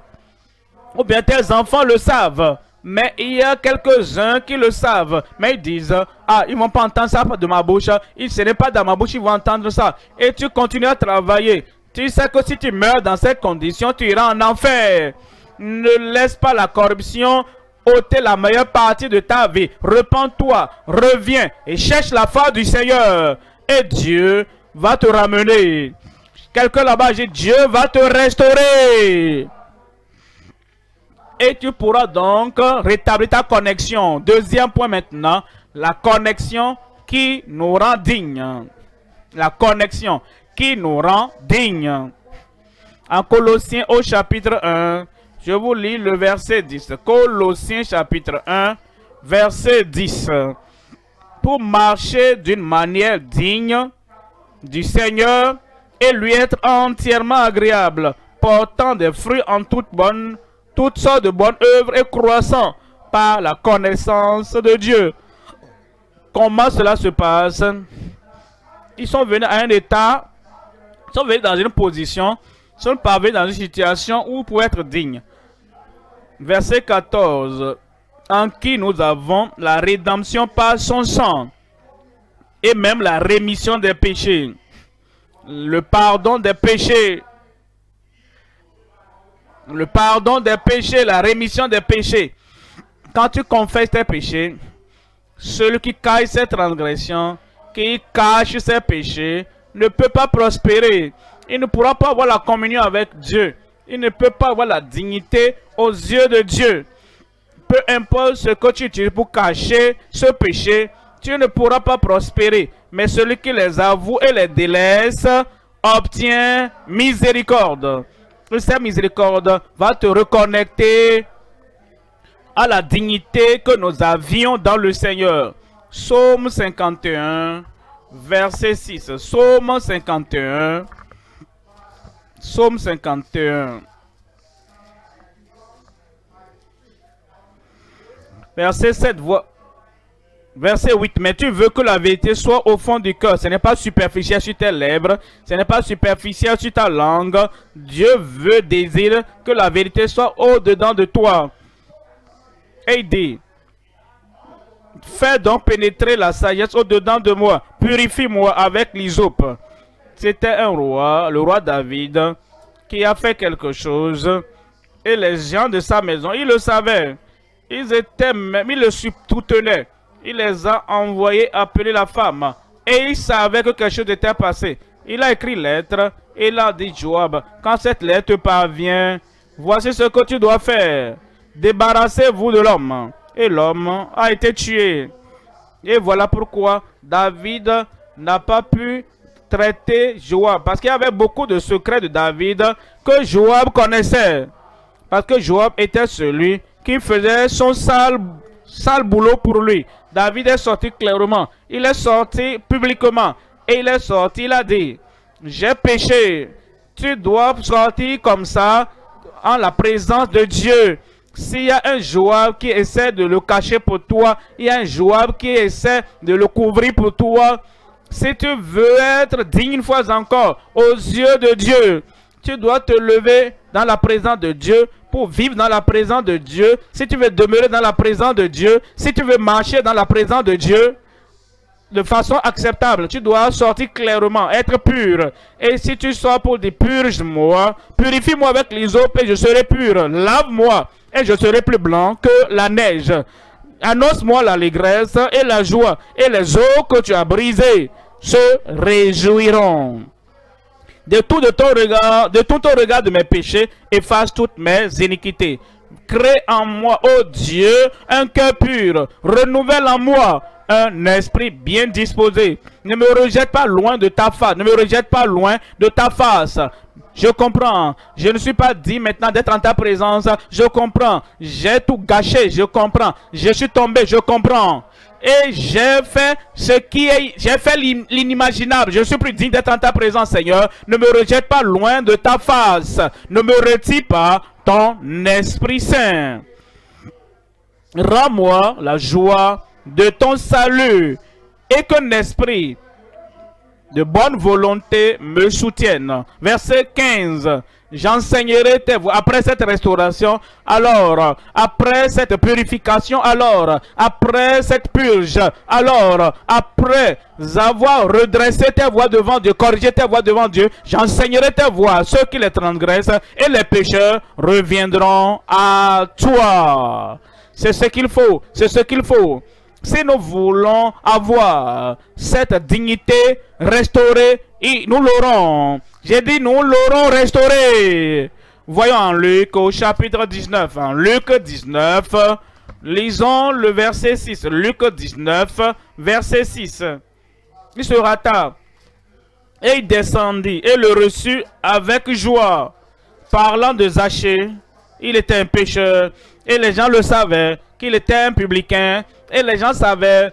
ou bien tes enfants le savent. Mais il y a quelques-uns qui le savent, mais ils disent, ah, ils ne vont pas entendre ça de ma bouche, ce n'est pas dans ma bouche, ils vont entendre ça. Et tu continues à travailler. Tu sais que si tu meurs dans cette condition, tu iras en enfer. Ne laisse pas la corruption ôter la meilleure partie de ta vie. Repends-toi, reviens et cherche la foi du Seigneur. Et Dieu va te ramener. Quelqu'un là-bas dit, Dieu va te restaurer. Et tu pourras donc rétablir ta connexion. Deuxième point maintenant, la connexion qui nous rend dignes. La connexion qui nous rend dignes. En Colossiens au chapitre 1, je vous lis le verset 10. Colossiens chapitre 1, verset 10. Pour marcher d'une manière digne du Seigneur et lui être entièrement agréable, portant des fruits en toutes sortes de bonnes œuvres et croissant par la connaissance de Dieu. Comment cela se passe? Ils sont venus à un état, ils sont venus dans une position, ils sont parvenus dans une situation où pour être dignes. Verset 14. En qui nous avons la rédemption par son sang et même la rémission des péchés. Le pardon des péchés. Le pardon des péchés, la rémission des péchés. Quand tu confesses tes péchés, celui qui cache ses transgressions, qui cache ses péchés, ne peut pas prospérer. Il ne pourra pas avoir la communion avec Dieu. Il ne peut pas avoir la dignité aux yeux de Dieu. Peu importe ce que tu utilises pour cacher ce péché, tu ne pourras pas prospérer. Mais celui qui les avoue et les délaisse obtient miséricorde. Cette miséricorde va te reconnecter à la dignité que nous avions dans le Seigneur. Psaume 51, verset 6. Psaume 51. Psaume 51. Verset 7. Verset 8. Mais tu veux que la vérité soit au fond du cœur. Ce n'est pas superficiel sur tes lèvres. Ce n'est pas superficiel sur ta langue. Dieu désire que la vérité soit au-dedans de toi. Et il dit, fais donc pénétrer la sagesse au-dedans de moi. Purifie-moi avec l'hysope. C'était un roi, le roi David, qui a fait quelque chose. Et les gens de sa maison, ils le savaient. Ils le soutenaient. Il les a envoyés appeler la femme. Et il savait que quelque chose était passé. Il a écrit lettre. Et il a dit, Joab, quand cette lettre parvient, voici ce que tu dois faire. Débarrassez-vous de l'homme. Et l'homme a été tué. Et voilà pourquoi David n'a pas pu traiter Joab. Parce qu'il y avait beaucoup de secrets de David que Joab connaissait. Parce que Joab était celui qui faisait son sale boulot pour lui. David est sorti clairement. Il est sorti publiquement. Et il est sorti, il a dit, j'ai péché. Tu dois sortir comme ça en la présence de Dieu. S'il y a un Joab qui essaie de le cacher pour toi, il y a un Joab qui essaie de le couvrir pour toi. Si tu veux être digne une fois encore aux yeux de Dieu, tu dois te lever dans la présence de Dieu pour vivre dans la présence de Dieu. Si tu veux demeurer dans la présence de Dieu, si tu veux marcher dans la présence de Dieu de façon acceptable, tu dois sortir clairement, être pur. Et si tu sors pour dire purge-moi, purifie-moi avec l'hysope et je serai pur. Lave-moi et je serai plus blanc que la neige. Annonce-moi l'allégresse et la joie, et les eaux que tu as brisées se réjouiront. De tout ton regard de mes péchés, efface toutes mes iniquités. Crée en moi, ô Dieu, un cœur pur. Renouvelle en moi un esprit bien disposé. Ne me rejette pas loin de ta face. Ne me rejette pas loin de ta face. Je comprends. Je ne suis pas dit maintenant d'être en ta présence. Je comprends. J'ai tout gâché. Je comprends. Je suis tombé. Je comprends. Et j'ai fait l'inimaginable. Je ne suis plus digne d'être en ta présence, Seigneur. Ne me rejette pas loin de ta face. Ne me retire pas ton Esprit Saint. Rends-moi la joie de ton salut et qu'un esprit de bonne volonté me soutiennent. Verset 15. J'enseignerai tes voies. Après cette restauration, alors, après cette purification, alors, après cette purge, alors, après avoir redressé tes voies devant Dieu, corrigé tes voies devant Dieu, j'enseignerai tes voies à ceux qui les transgressent et les pécheurs reviendront à toi. C'est ce qu'il faut, c'est ce qu'il faut. Si nous voulons avoir cette dignité restaurée, nous l'aurons. J'ai dit, nous l'aurons restaurée. Voyons en Luc au chapitre 19. En Luc 19, lisons le verset 6. Luc 19, verset 6. Il se hâta et il descendit et le reçut avec joie. Parlant de Zachée, il était un pécheur et les gens le savaient qu'il était un publicain. Et les gens savaient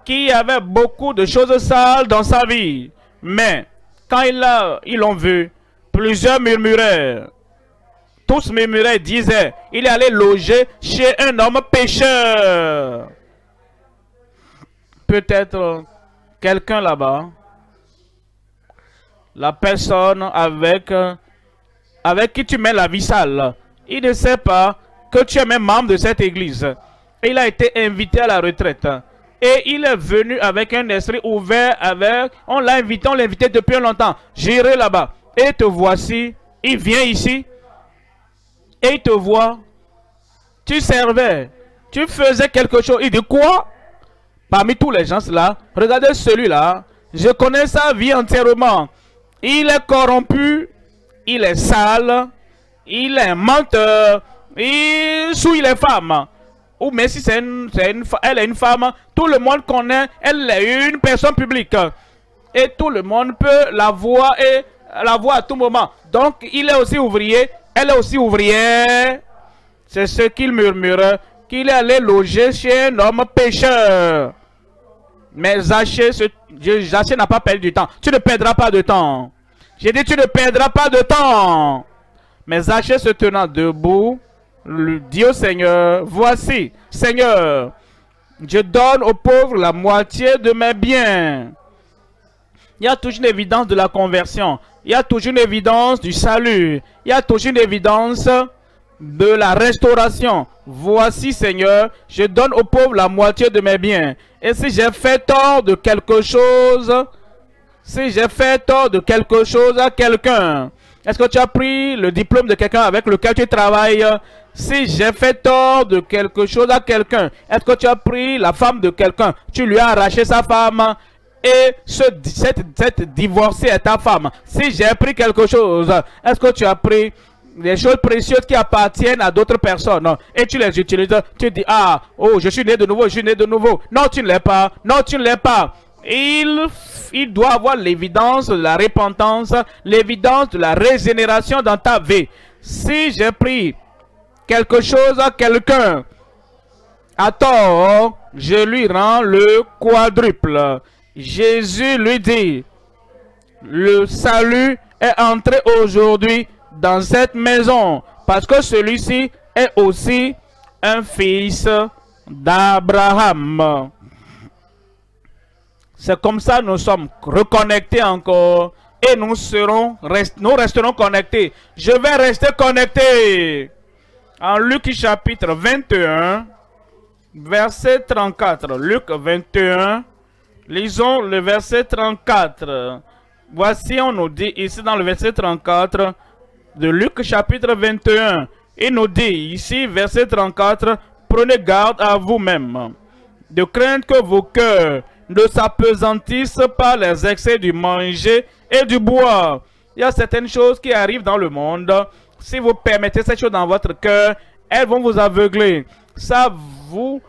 qu'il y avait beaucoup de choses sales dans sa vie. Mais quand ils l'ont vu, plusieurs murmuraient. Tous murmuraient, disaient, il est allé loger chez un homme pécheur. Peut-être quelqu'un là-bas, la personne avec qui tu mets la vie sale, il ne sait pas que tu es même membre de cette église. Il a été invité à la retraite. Et il est venu avec un esprit ouvert. On l'a invité depuis longtemps. J'irai là-bas. Et te voici. Il vient ici. Et il te voit. Tu servais. Tu faisais quelque chose. Il dit quoi? Parmi tous les gens là, regardez celui-là. Je connais sa vie entièrement. Il est corrompu. Il est sale. Il est menteur. Il souille les femmes. Ou mais si elle est une femme, tout le monde connaît, elle est une personne publique. Et tout le monde peut la voir et la voir à tout moment. Donc il est aussi ouvrier, elle est aussi ouvrière. C'est ce qu'il murmure, qu'il est allé loger chez un homme pécheur. Mais Zachée n'a pas perdu du temps. Tu ne perdras pas de temps. J'ai dit tu ne perdras pas de temps. Mais Zachée se tenant debout, lui dit au Seigneur, voici, Seigneur, je donne aux pauvres la moitié de mes biens. Il y a toujours une évidence de la conversion. Il y a toujours une évidence du salut. Il y a toujours une évidence de la restauration. Voici, Seigneur, je donne aux pauvres la moitié de mes biens. Et si j'ai fait tort de quelque chose, à quelqu'un, est-ce que tu as pris le diplôme de quelqu'un avec lequel tu travailles? Si j'ai fait tort de quelque chose à quelqu'un, est-ce que tu as pris la femme de quelqu'un? Tu lui as arraché sa femme et cette divorcée est ta femme. Si j'ai pris quelque chose, est-ce que tu as pris des choses précieuses qui appartiennent à d'autres personnes et tu les utilises? Tu dis, ah, oh, je suis né de nouveau, je suis né de nouveau. Non, tu ne l'es pas. Non, tu ne l'es pas. Il doit avoir l'évidence de la repentance, l'évidence de la régénération dans ta vie. Si j'ai pris quelque chose à quelqu'un à tort, je lui rends le quadruple. Jésus lui dit, le salut est entré aujourd'hui dans cette maison parce que celui-ci est aussi un fils d'Abraham. C'est comme ça que nous sommes reconnectés encore et nous resterons connectés. Je vais rester connecté. En Luc chapitre 21, verset 34. Luc 21, lisons le verset 34. Voici, on nous dit ici dans le verset 34 de Luc chapitre 21. Il nous dit ici, verset 34, prenez garde à vous-même, de craindre que vos cœurs ne s'apesantissent par les excès du manger et du boire. Il y a certaines choses qui arrivent dans le monde. Si vous permettez ces choses dans votre cœur, elles vont vous aveugler. Ça vous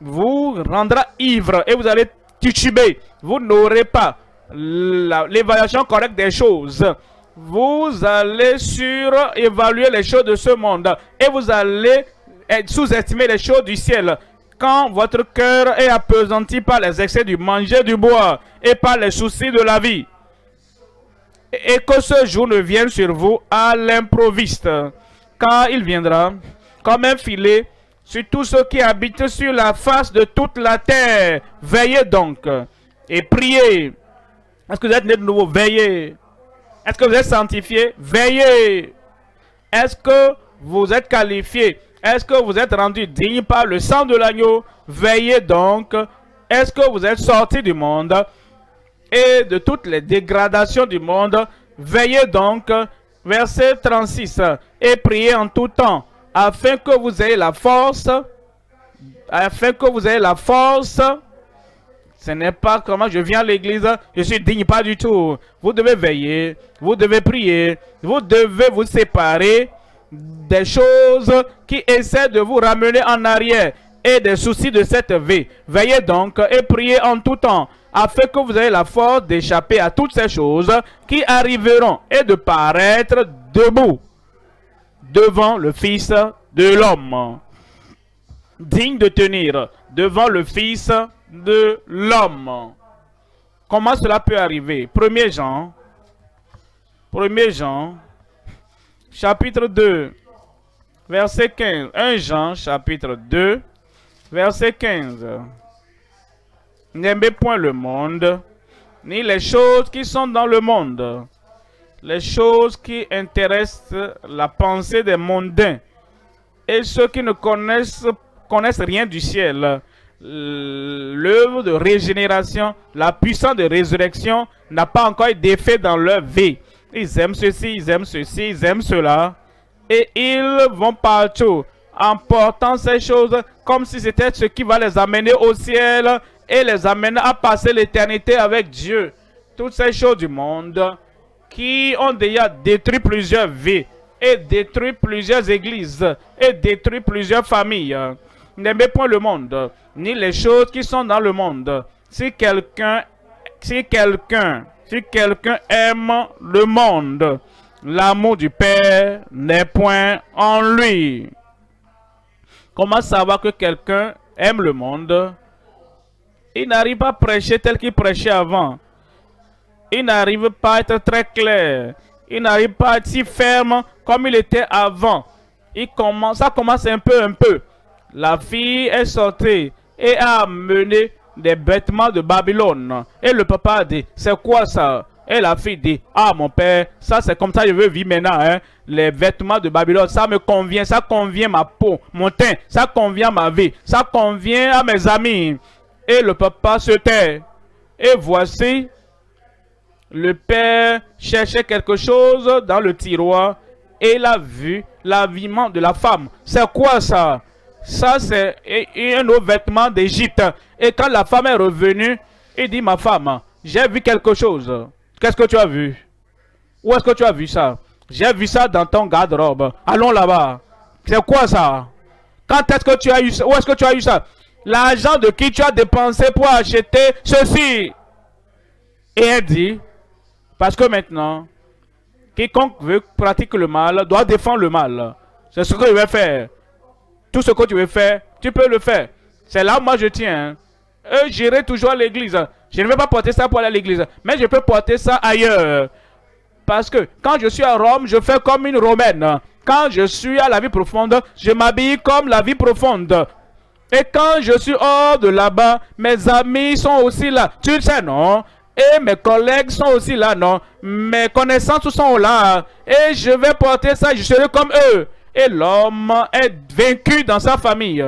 rendra ivre et vous allez tituber. Vous n'aurez pas l'évaluation correcte des choses. Vous allez surévaluer les choses de ce monde et vous allez sous-estimer les choses du ciel. Quand votre cœur est appesanti par les excès du manger, du boire et par les soucis de la vie, et que ce jour ne vienne sur vous à l'improviste, car il viendra comme un filet sur tous ceux qui habitent sur la face de toute la terre. Veillez donc et priez Est-ce que vous êtes né de nouveau? Veillez. Est-ce que vous êtes sanctifié? Veillez. Est-ce que vous êtes qualifié? Est-ce que vous êtes rendu digne par le sang de l'agneau? Veillez donc. Est-ce que vous êtes sorti du monde et de toutes les dégradations du monde? Veillez donc. Verset 36. Et priez en tout temps, afin que vous ayez la force. Afin que vous ayez la force. Ce n'est pas comment je viens à l'église, je suis digne, pas du tout. Vous devez veiller, vous devez prier, vous devez vous séparer des choses qui essaient de vous ramener en arrière et des soucis de cette vie. Veillez donc et priez en tout temps, afin que vous ayez la force d'échapper à toutes ces choses qui arriveront et de paraître debout devant le Fils de l'homme. Digne de tenir devant le Fils de l'homme. Comment cela peut arriver? 1 Jean, chapitre 2, verset 15. 1 Jean, chapitre 2, verset 15. N'aimez point le monde, ni les choses qui sont dans le monde. Les choses qui intéressent la pensée des mondains et ceux qui ne connaissent rien du ciel. L'œuvre de régénération, la puissance de résurrection n'a pas encore d'effet dans leur vie. Ils aiment ceci, ils aiment ceci, ils aiment cela. Et ils vont partout en portant ces choses comme si c'était ce qui va les amener au ciel et les amener à passer l'éternité avec Dieu. Toutes ces choses du monde qui ont déjà détruit plusieurs vies et détruit plusieurs églises et détruit plusieurs familles. N'aimez point le monde, ni les choses qui sont dans le monde. Si quelqu'un aime le monde, l'amour du Père n'est point en lui. Comment savoir que quelqu'un aime le monde? Il n'arrive pas à prêcher tel qu'il prêchait avant. Il n'arrive pas à être très clair. Il n'arrive pas à être si ferme comme il était avant. Ça commence un peu. La fille est sortie et a amené des vêtements de Babylone. Et le papa a dit, c'est quoi ça? Et la fille dit, ah mon père, ça c'est comme ça que je veux vivre maintenant. Hein? Les vêtements de Babylone, ça me convient, ça convient ma peau, mon teint, ça convient ma vie, ça convient à mes amis. Et le papa se tait. Et voici, le père cherchait quelque chose dans le tiroir et il a vu l'habillement de la femme. C'est quoi ça? Ça, c'est un autre vêtement d'Égypte. Et quand la femme est revenue, il dit, ma femme, j'ai vu quelque chose. Qu'est-ce que tu as vu? Où est-ce que tu as vu ça? J'ai vu ça dans ton garde-robe. Allons là-bas. C'est quoi ça? Quand est-ce que tu as eu ça? Où est-ce que tu as eu ça? L'argent de qui tu as dépensé pour acheter ceci? Et elle dit, parce que maintenant, quiconque veut pratiquer le mal doit défendre le mal. C'est ce que je vais faire. Tout ce que tu veux faire, tu peux le faire. C'est là où moi je tiens. J'irai toujours à l'église. Je ne vais pas porter ça pour aller à l'église. Mais je peux porter ça ailleurs. Parce que quand je suis à Rome, je fais comme une Romaine. Quand je suis à la vie profonde, je m'habille comme la vie profonde. Et quand je suis hors de là-bas, mes amis sont aussi là. Tu le sais, non? Et mes collègues sont aussi là, non? Mes connaissances sont là. Et je vais porter ça, je serai comme eux. Et l'homme est vaincu dans sa famille.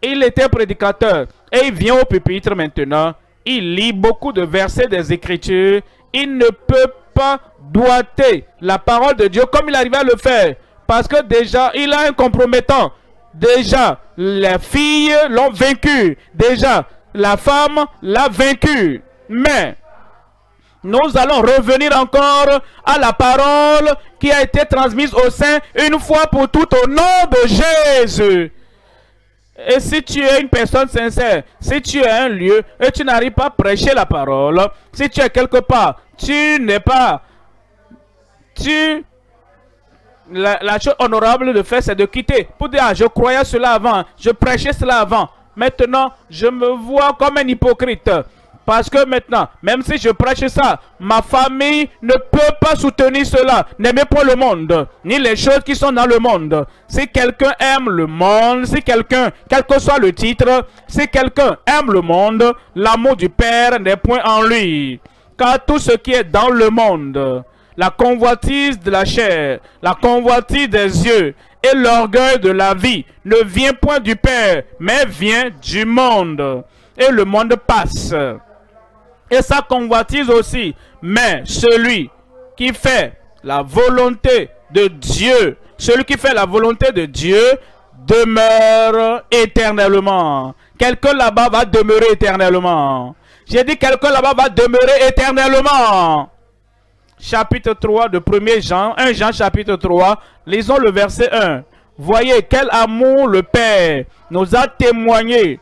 Il était prédicateur. Et il vient au pupitre maintenant. Il lit beaucoup de versets des Écritures. Il ne peut pas doiter la parole de Dieu comme il arrivait à le faire. Parce que déjà, il a un compromettant. Déjà, les filles l'ont vaincu. Déjà, la femme l'a vaincu. Mais nous allons revenir encore à la parole qui a été transmise au sein une fois pour toutes au nom de Jésus. Et si tu es une personne sincère, si tu es un lieu et tu n'arrives pas à prêcher la parole, si tu es quelque part, tu n'es pas... La chose honorable de faire, c'est de quitter. Pour dire, ah, je croyais cela avant, je prêchais cela avant. Maintenant, je me vois comme un hypocrite. Parce que maintenant, même si je prêche ça, ma famille ne peut pas soutenir cela. N'aimez pas le monde, ni les choses qui sont dans le monde. Si quelqu'un aime le monde, si quelqu'un, quel que soit le titre, si quelqu'un aime le monde, l'amour du Père n'est point en lui. Car tout ce qui est dans le monde, la convoitise de la chair, la convoitise des yeux et l'orgueil de la vie ne vient point du Père, mais vient du monde. Et le monde passe. Et sa convoitise aussi. Mais celui qui fait la volonté de Dieu, celui qui fait la volonté de Dieu demeure éternellement. Quelqu'un là-bas va demeurer éternellement. J'ai dit quelqu'un là-bas va demeurer éternellement. Chapitre 3 de 1 Jean, 1 Jean chapitre 3, lisons le verset 1. Voyez quel amour le Père nous a témoigné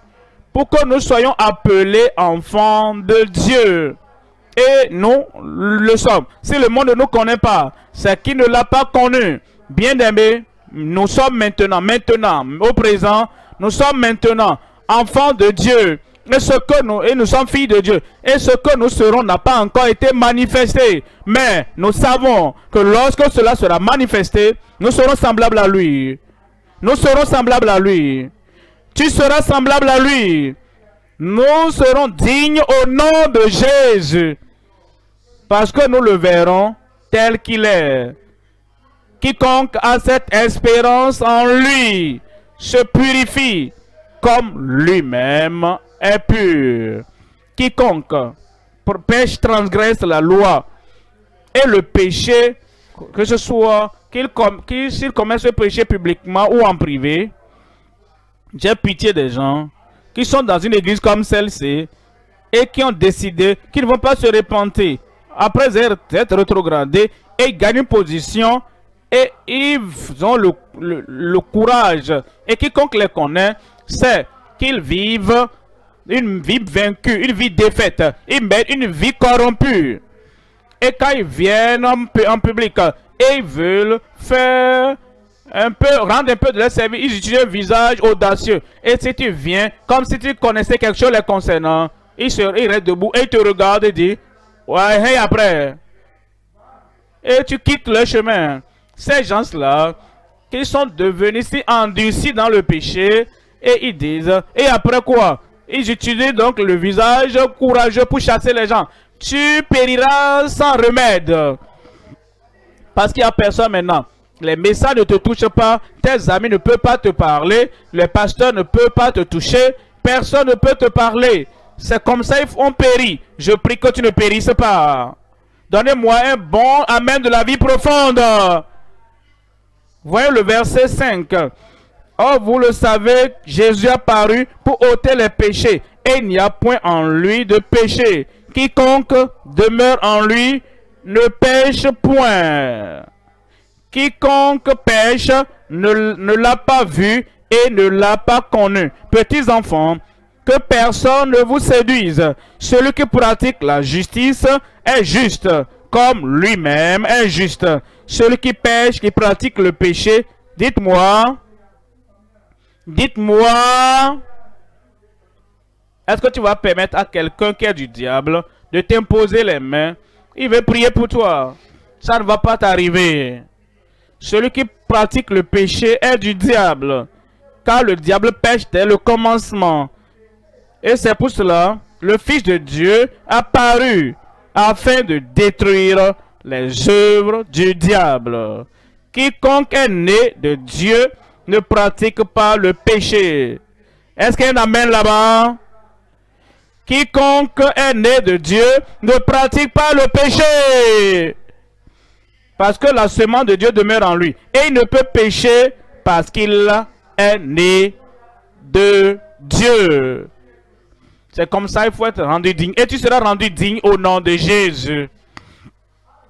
pour que nous soyons appelés enfants de Dieu. Et nous le sommes. Si le monde ne nous connaît pas, c'est qu'il ne l'a pas connu. Bien-aimés, nous sommes maintenant, au présent, nous sommes maintenant enfants de Dieu. Et nous sommes filles de Dieu. Et ce que nous serons n'a pas encore été manifesté. Mais nous savons que lorsque cela sera manifesté, nous serons semblables à lui. Nous serons semblables à lui. Tu seras semblable à lui. Nous serons dignes au nom de Jésus. Parce que nous le verrons tel qu'il est. Quiconque a cette espérance en lui se purifie comme lui-même est pur. Quiconque pêche transgresse la loi. Et le péché, que ce soit s'il commet ce péché publiquement ou en privé, j'ai pitié des gens qui sont dans une église comme celle-ci et qui ont décidé qu'ils ne vont pas se repentir après être rétrogradés et gagnent une position et ils ont le courage. Et quiconque les connaît sait qu'ils vivent une vie vaincue, une vie défaite. Ils mènent une vie corrompue. Et quand ils viennent en public et ils veulent faire rendre un peu de leur service, ils utilisent un visage audacieux. Et si tu viens, comme si tu connaissais quelque chose les concernant, ils restent debout et ils te regardent et disent, ouais, et après. Et tu quittes le chemin. Ces gens-là, qui sont devenus si endurcis dans le péché, et ils disent, et après quoi? Ils utilisent donc le visage courageux pour chasser les gens. Tu périras sans remède. Parce qu'il n'y a personne maintenant. Les messages ne te touchent pas. Tes amis ne peuvent pas te parler. Les pasteurs ne peuvent pas te toucher. Personne ne peut te parler. C'est comme ça on périt. Je prie que tu ne périsses pas. Donnez-moi un bon amen de la vie profonde. Voyez le verset 5. Or, vous le savez, Jésus a paru pour ôter les péchés. Et il n'y a point en lui de péché. Quiconque demeure en lui ne pêche point. Quiconque pêche ne l'a pas vu et ne l'a pas connu. Petits enfants, que personne ne vous séduise. Celui qui pratique la justice est juste, comme lui-même est juste. Celui qui pêche, qui pratique le péché, dites-moi, est-ce que tu vas permettre à quelqu'un qui est du diable de t'imposer les mains? Il veut prier pour toi. Ça ne va pas t'arriver. Celui qui pratique le péché est du diable, car le diable pêche dès le commencement. Et c'est pour cela, le Fils de Dieu a paru afin de détruire les œuvres du diable. Quiconque est né de Dieu ne pratique pas le péché. Est-ce qu'il y a un amen là-bas? Quiconque est né de Dieu ne pratique pas le péché. Parce que la semence de Dieu demeure en lui. Et il ne peut pécher parce qu'il est né de Dieu. C'est comme ça, il faut être rendu digne. Et tu seras rendu digne au nom de Jésus.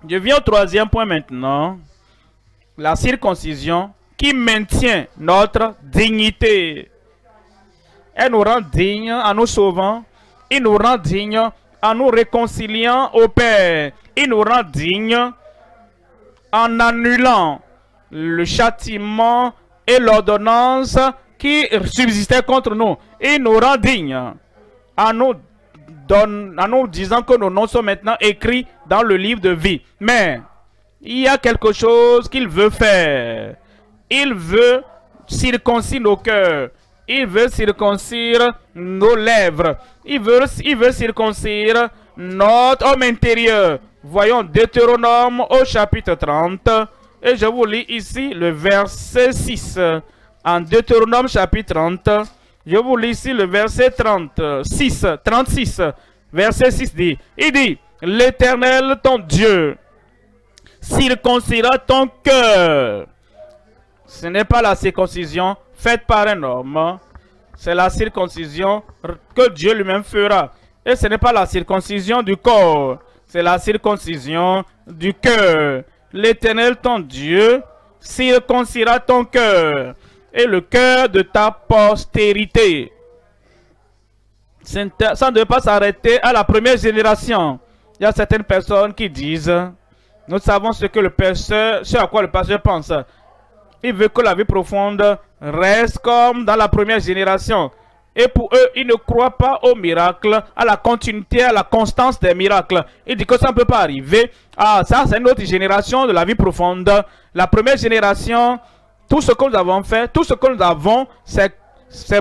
Je viens au troisième point maintenant. La circoncision qui maintient notre dignité. Elle nous rend dignes en nous sauvant. Il nous rend dignes en nous réconciliant au Père. Il nous rend dignes en annulant le châtiment et l'ordonnance qui subsistaient contre nous. Il nous rend dignes en nous disant que nos noms sont maintenant écrits dans le livre de vie. Mais il y a quelque chose qu'il veut faire. Il veut circoncire nos cœurs. Il veut circoncire nos lèvres. Il veut circoncire notre homme intérieur. Voyons Deutéronome au chapitre 30. Et je vous lis ici le verset 6. En Deutéronome chapitre 30, je vous lis ici le verset 36. Verset 6 dit, il dit, l'Éternel ton Dieu circoncira ton cœur. Ce n'est pas la circoncision faite par un homme, c'est la circoncision que Dieu lui-même fera. Et ce n'est pas la circoncision du corps, c'est la circoncision du cœur. L'Éternel ton Dieu circoncira ton cœur et le cœur de ta postérité. Ça ne doit pas s'arrêter à la première génération. Il y a certaines personnes qui disent, nous savons ce à quoi le pasteur pense. Il veut que la vie profonde reste comme dans la première génération. Et pour eux, ils ne croient pas au miracle, à la continuité, à la constance des miracles. Ils disent que ça ne peut pas arriver. Ah, ça, c'est une autre génération de la vie profonde. La première génération, tout ce que nous avons fait, tout ce que nous avons, c'est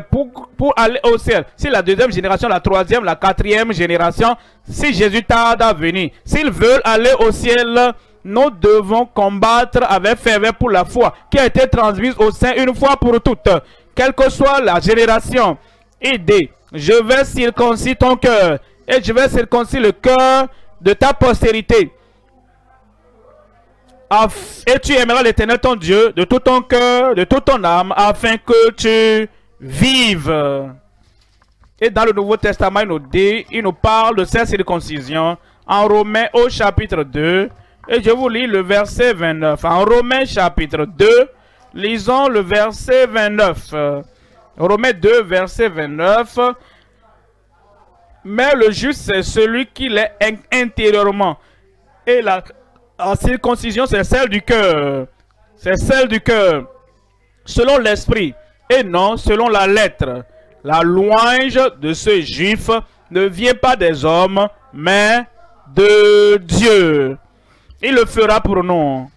pour aller au ciel. Si la deuxième génération, la troisième, la quatrième génération, si Jésus tarde à venir, s'ils veulent aller au ciel, nous devons combattre avec ferveur pour la foi qui a été transmise au sein une fois pour toutes. Quelle que soit la génération, il dit, je vais circoncire ton cœur et je vais circoncire le cœur de ta postérité. Et tu aimeras l'Éternel ton Dieu de tout ton cœur, de toute ton âme, afin que tu vives. Et dans le Nouveau Testament, il nous parle de cette circoncision en Romains au chapitre 2. Et je vous lis le verset 29. En Romains chapitre 2, lisons le verset 29. Romains 2, verset 29. Mais le juste, c'est celui qui l'est intérieurement. Et la circoncision, c'est celle du cœur. C'est celle du cœur. Selon l'esprit. Et non selon la lettre. La louange de ce juif ne vient pas des hommes, mais de Dieu. Il le fera pour nous.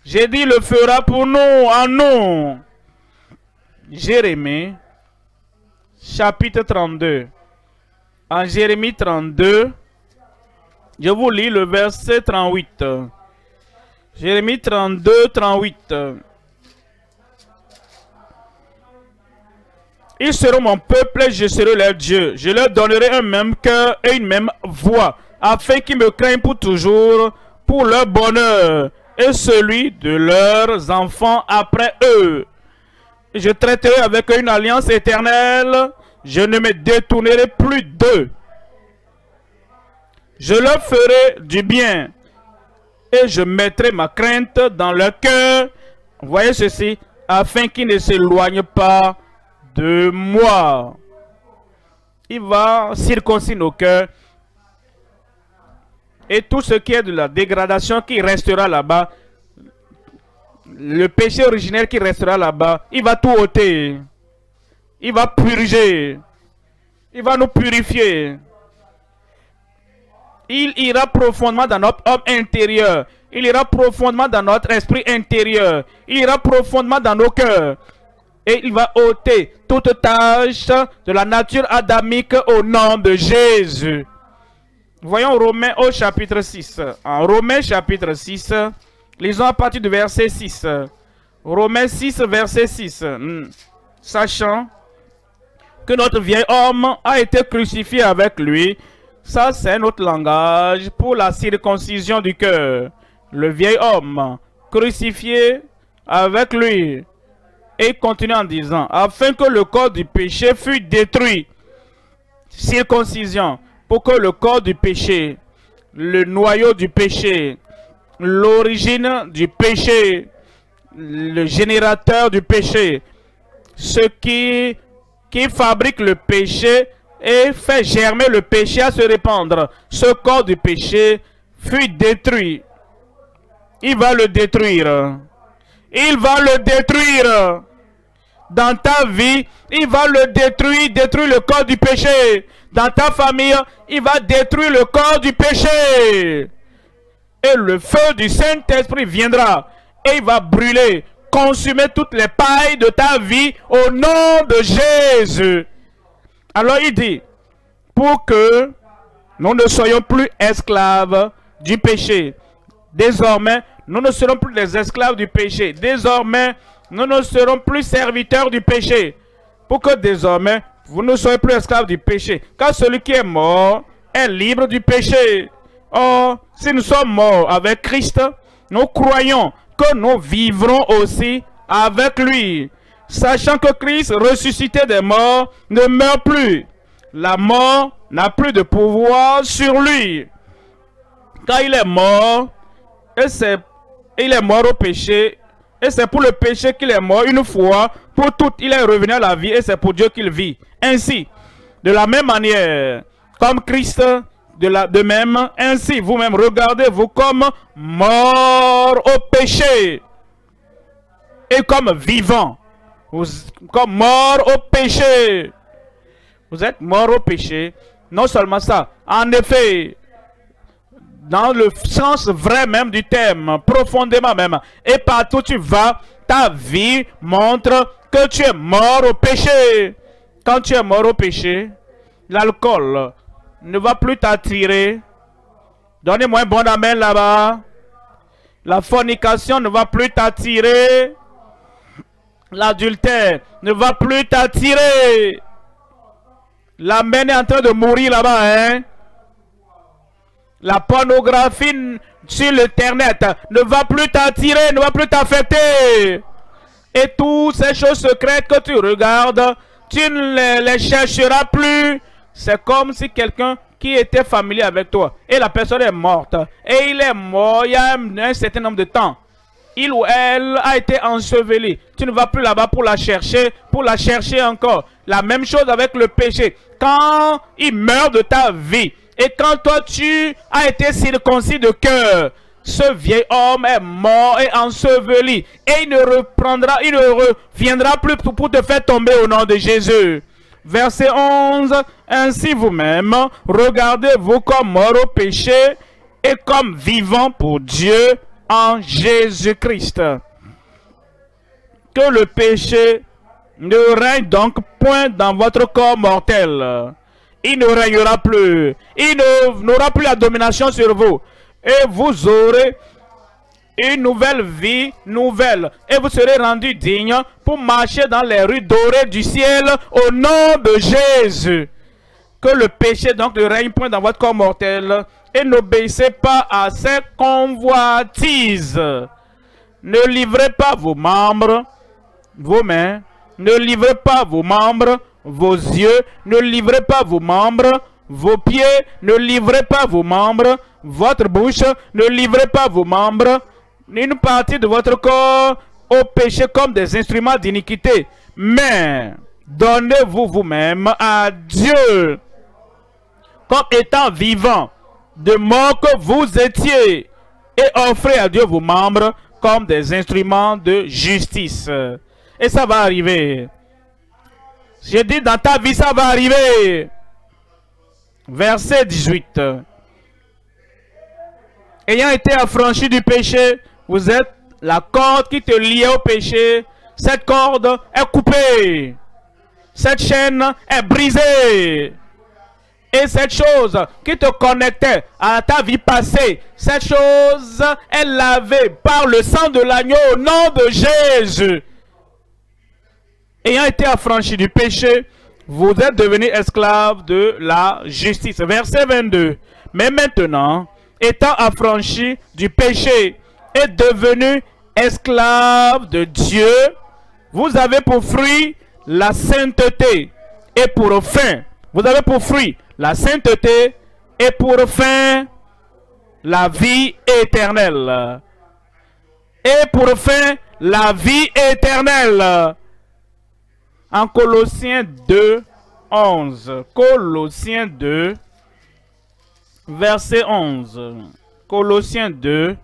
J'ai dit, il le fera pour nous, en nous. Jérémie, chapitre 32. En Jérémie 32, je vous lis le verset 38. Jérémie 32, 38. Ils seront mon peuple et je serai leur Dieu. Je leur donnerai un même cœur et une même voix, afin qu'ils me craignent pour toujours, pour leur bonheur et celui de leurs enfants après eux. Je traiterai avec eux une alliance éternelle. Je ne me détournerai plus d'eux. Je leur ferai du bien et je mettrai ma crainte dans leur cœur. Voyez ceci, afin qu'ils ne s'éloignent pas de moi. Il va circoncire nos cœurs. Et tout ce qui est de la dégradation qui restera là-bas, le péché originel qui restera là-bas, il va tout ôter. Il va purger. Il va nous purifier. Il ira profondément dans notre homme intérieur. Il ira profondément dans notre esprit intérieur. Il ira profondément dans nos cœurs. Et il va ôter toute tâche de la nature adamique au nom de Jésus. Voyons Romains au chapitre 6. En Romains chapitre 6, lisons à partir du verset 6. Romains 6, verset 6. Sachant que notre vieil homme a été crucifié avec lui. Ça, c'est notre langage pour la circoncision du cœur. Le vieil homme crucifié avec lui. Et continue en disant, afin que le corps du péché fût détruit. Circoncision. Pour que le corps du péché, le noyau du péché, l'origine du péché, le générateur du péché, ce qui fabrique le péché et fait germer le péché à se répandre, ce corps du péché fut détruit. Il va le détruire. Il va le détruire. Dans ta vie, il va le détruire le corps du péché. Dans ta famille, il va détruire le corps du péché. Et le feu du Saint-Esprit viendra. Et il va brûler, consumer toutes les pailles de ta vie au nom de Jésus. Alors il dit, pour que nous ne soyons plus esclaves du péché. Désormais, nous ne serons plus des esclaves du péché. Désormais, nous ne serons plus serviteurs du péché. Pour que désormais, vous ne soyez plus esclaves du péché. Car celui qui est mort est libre du péché. Or, si nous sommes morts avec Christ, nous croyons que nous vivrons aussi avec lui. Sachant que Christ, ressuscité des morts, ne meurt plus. La mort n'a plus de pouvoir sur lui. Car il est mort, il est mort au péché, et c'est pour le péché qu'il est mort une fois, pour toutes il est revenu à la vie, et c'est pour Dieu qu'il vit. Ainsi, de la même manière, comme Christ, de même, ainsi vous-même, regardez-vous comme mort au péché, et comme vivant, comme mort au péché. Vous êtes mort au péché. Non seulement ça, en effet, dans le sens vrai même du terme, profondément même, et partout où tu vas, ta vie montre que tu es mort au péché. Quand tu es mort au péché, l'alcool ne va plus t'attirer. Donnez-moi un bon amen là-bas. La fornication ne va plus t'attirer. L'adultère ne va plus t'attirer. L'amen est en train de mourir là-bas, hein. La pornographie sur l'internet ne va plus t'attirer, ne va plus t'affecter. Et toutes ces choses secrètes que tu regardes, tu ne les chercheras plus. C'est comme si quelqu'un qui était familier avec toi et la personne est morte. Et il est mort il y a un certain nombre de temps. Il ou elle a été enseveli. Tu ne vas plus là-bas pour la chercher encore. La même chose avec le péché. Quand il meurt de ta vie, et quand toi tu as été circoncis de cœur, ce vieil homme est mort et enseveli. Et il ne reviendra plus pour te faire tomber au nom de Jésus. Verset 11. Ainsi vous-même, regardez-vous comme mort au péché et comme vivant pour Dieu en Jésus-Christ. Que le péché ne règne donc point dans votre corps mortel. Il ne régnera plus. Il n'aura plus la domination sur vous. Et vous aurez une nouvelle vie, nouvelle. Et vous serez rendus dignes pour marcher dans les rues dorées du ciel au nom de Jésus. Que le péché donc ne règne point dans votre corps mortel. Et n'obéissez pas à ces convoitises. Ne livrez pas vos membres, vos mains. Ne livrez pas vos membres, vos yeux. Ne livrez pas vos membres, vos pieds. Ne livrez pas vos membres, votre bouche. Ne livrez pas vos membres, une partie de votre corps au péché comme des instruments d'iniquité. Mais donnez-vous vous-même à Dieu comme étant vivant, de mort que vous étiez, et offrez à Dieu vos membres comme des instruments de justice. Et ça va arriver. J'ai dit dans ta vie, ça va arriver. Verset 18. Ayant été affranchi du péché, vous êtes la corde qui te liait au péché. Cette corde est coupée. Cette chaîne est brisée. Et cette chose qui te connectait à ta vie passée, cette chose est lavée par le sang de l'agneau au nom de Jésus. Ayant été affranchi du péché, vous êtes devenus esclaves de la justice. Verset 22. Mais maintenant, étant affranchi du péché et devenu esclaves de Dieu, vous avez pour fruit la sainteté et pour fin, vous avez pour fruit la sainteté et pour fin la vie éternelle. Et pour fin la vie éternelle. En Colossiens 2, 11. Colossiens 2, verset 11. Colossiens 2,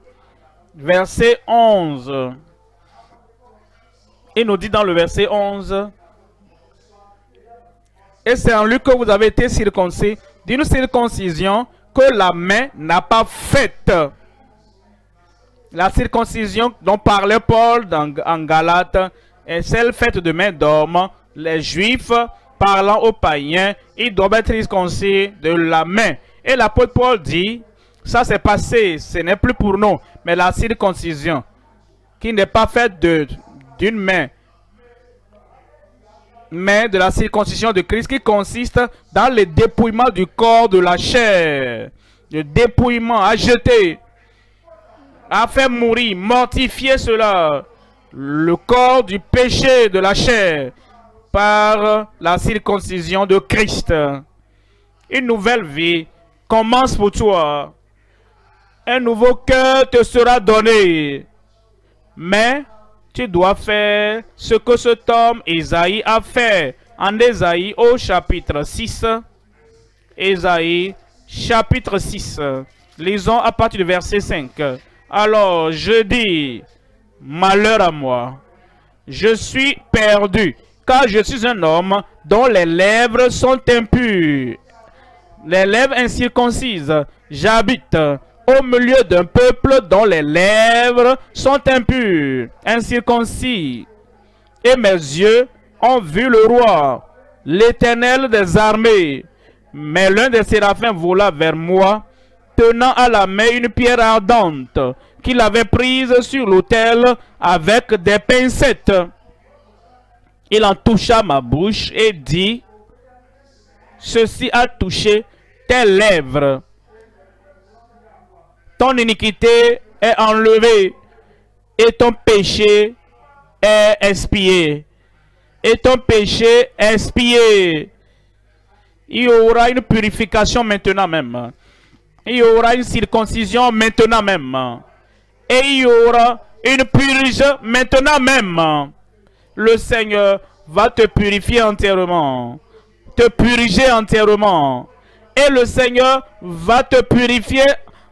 verset 11. Il nous dit dans le verset 11, et c'est en lui que vous avez été circoncis d'une circoncision que la main n'a pas faite. La circoncision dont parlait Paul en Galates est celle faite de main d'homme. Les Juifs parlant aux païens, ils doivent être circoncis de la main. Et l'apôtre Paul dit, ça c'est passé, ce n'est plus pour nous, mais la circoncision, qui n'est pas faite d'une main, mais de la circoncision de Christ, qui consiste dans le dépouillement du corps de la chair. Le dépouillement, à jeter, à faire mourir, mortifier cela, le corps du péché de la chair, par la circoncision de Christ. Une nouvelle vie commence pour toi. Un nouveau cœur te sera donné. Mais tu dois faire ce que cet homme Ésaïe a fait. En Ésaïe au chapitre 6. Ésaïe chapitre 6. Lisons à partir du verset 5. Alors je dis, malheur à moi, je suis perdu, car je suis un homme dont les lèvres sont impures. Les lèvres incirconcises, j'habite au milieu d'un peuple dont les lèvres sont impures, incirconcis. Et mes yeux ont vu le roi, l'Éternel des armées. Mais l'un des séraphins vola vers moi, tenant à la main une pierre ardente, qu'il avait prise sur l'autel avec des pincettes. Il en toucha ma bouche et dit, ceci a touché tes lèvres. Ton iniquité est enlevée et ton péché est expié. Et ton péché est expié. Il y aura une purification maintenant même. Il y aura une circoncision maintenant même. Et il y aura une purge maintenant même. Le Seigneur va te purifier entièrement. Te purger entièrement. Et le Seigneur va te purifier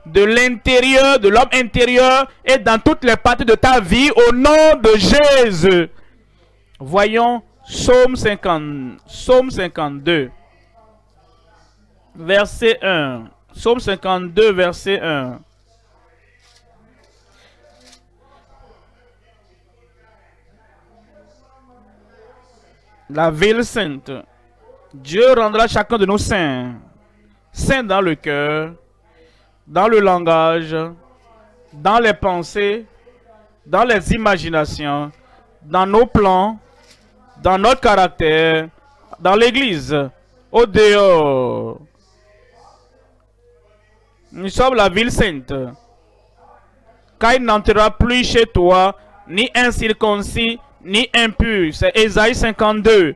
de l'intérieur, de l'homme intérieur et dans toutes les parties de ta vie au nom de Jésus. Voyons Psaume 52, verset 1. Psaume 52, verset 1. La ville sainte. Dieu rendra chacun de nous saints. Saints dans le cœur, dans le langage, dans les pensées, dans les imaginations, dans nos plans, dans notre caractère, dans l'église, au dehors. Nous sommes la ville sainte. Car il n'entrera plus chez toi ni incirconcis, ni impur. C'est Ésaïe 52.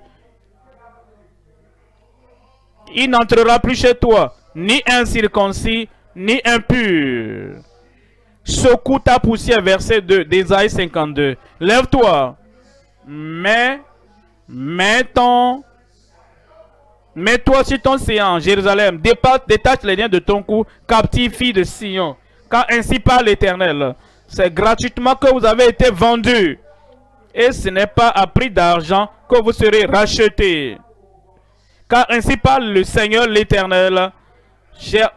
Il n'entrera plus chez toi ni incirconcis, ni impur. Secoue ta poussière, verset 2 d'Ésaïe 52. Lève-toi. Mets-toi sur ton séant, Jérusalem. Détache les liens de ton cou, captive fille de Sion. Car ainsi parle l'Éternel. C'est gratuitement que vous avez été vendus. Et ce n'est pas à prix d'argent que vous serez rachetés. Car ainsi parle le Seigneur l'Éternel.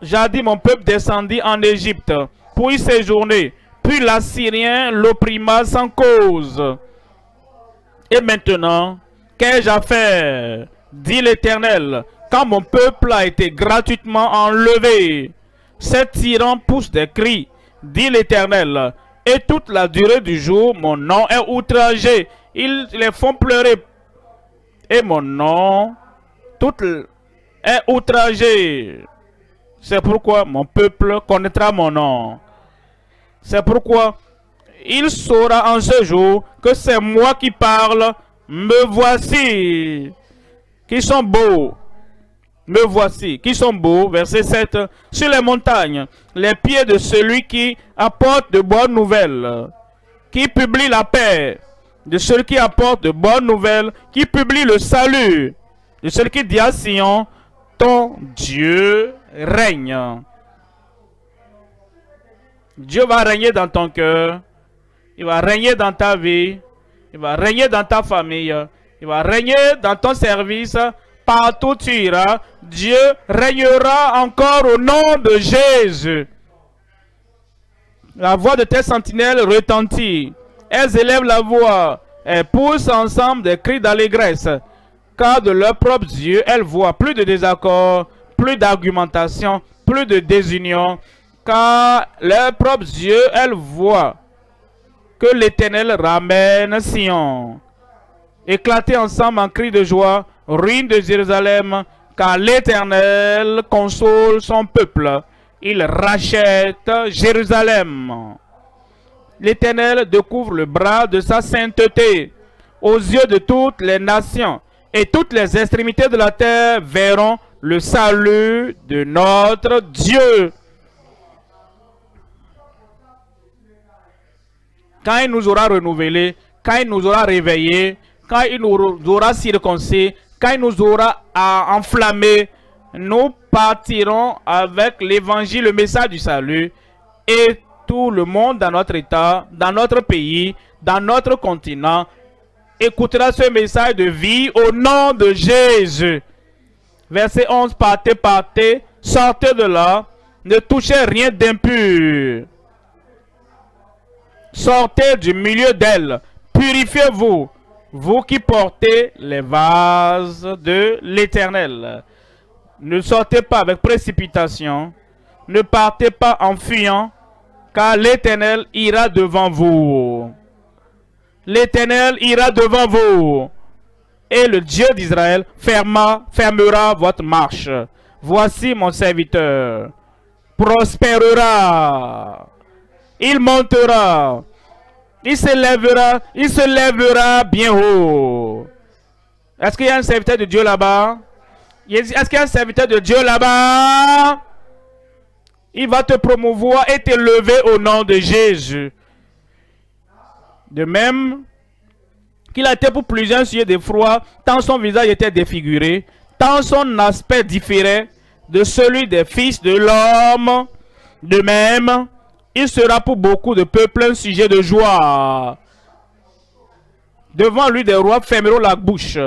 Jadis mon peuple descendit en Égypte pour y séjourner. Puis l'Assyrien l'opprima sans cause. Et maintenant, qu'ai-je à faire? Dit l'Éternel, quand mon peuple a été gratuitement enlevé. Ces tyrans poussent des cris, dit l'Éternel. Et toute la durée du jour, mon nom est outragé. Ils les font pleurer. Et mon nom, tout est outragé. C'est pourquoi mon peuple connaîtra mon nom. C'est pourquoi il saura en ce jour que c'est moi qui parle. Me voici. Qui sont beaux. Me voici. Qui sont beaux. Verset 7. Sur les montagnes, les pieds de celui qui apporte de bonnes nouvelles. Qui publie la paix. De celui qui apporte de bonnes nouvelles. Qui publie le salut. De celui qui dit à Sion, ton Dieu règne. Dieu va régner dans ton cœur. Il va régner dans ta vie. Il va régner dans ta famille. Il va régner dans ton service. Partout où tu iras, Dieu régnera encore au nom de Jésus. La voix de tes sentinelles retentit. Elles élèvent la voix. Elles poussent ensemble des cris d'allégresse. Car de leurs propres yeux, elles voient plus de désaccord, plus d'argumentation, plus plus de désunion, car leurs propres yeux, elles voient que l'Éternel ramène Sion. Éclatez ensemble en cris de joie, ruines de Jérusalem, car l'Éternel console son peuple. Il rachète Jérusalem. L'Éternel découvre le bras de sa sainteté aux yeux de toutes les nations, et toutes les extrémités de la terre verront le salut de notre Dieu. Quand il nous aura renouvelés, quand il nous aura réveillés, quand il nous aura circoncis, quand il nous aura enflammés, nous partirons avec l'évangile, le message du salut, et tout le monde dans notre état, dans notre pays, dans notre continent, écoutera ce message de vie au nom de Jésus. Verset 11, partez, sortez de là, ne touchez rien d'impur. Sortez du milieu d'elle, purifiez-vous, vous qui portez les vases de l'Éternel. Ne sortez pas avec précipitation, ne partez pas en fuyant, car l'Éternel ira devant vous. L'Éternel ira devant vous, et le Dieu d'Israël fermera votre marche. Voici mon serviteur, prospérera, il montera, il se lèvera bien haut. Est-ce qu'il y a un serviteur de Dieu là-bas? Est-ce qu'il y a un serviteur de Dieu là-bas? Il va te promouvoir et t'élever au nom de Jésus. De même qu'il a été pour plusieurs sujets d'effroi, tant son visage était défiguré, tant son aspect différait de celui des fils de l'homme. De même, il sera pour beaucoup de peuples un sujet de joie. Devant lui, des rois fermeront la bouche,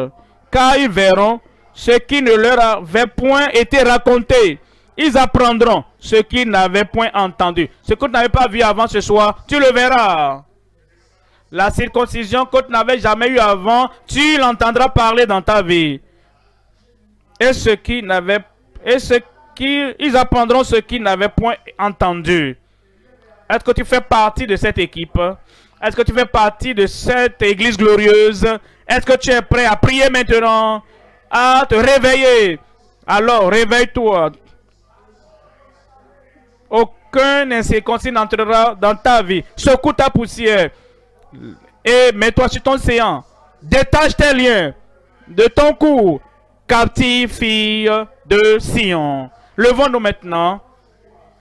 car ils verront ce qui ne leur avait point été raconté. Ils apprendront ce qu'ils n'avaient point entendu. Ce que tu n'avais pas vu avant ce soir, tu le verras. La circoncision que tu n'avais jamais eu avant, tu l'entendras parler dans ta vie. Et ils apprendront ce qu'ils n'avaient point entendu. Est-ce que tu fais partie de cette équipe? Est-ce que tu fais partie de cette église glorieuse? Est-ce que tu es prêt à prier maintenant? À te réveiller? Alors, réveille-toi. Aucun incirconcis n'entrera dans ta vie. Secoue ta poussière et mets-toi sur ton séant. Détache tes liens de ton cou, captive fille de Sion. Levons-nous maintenant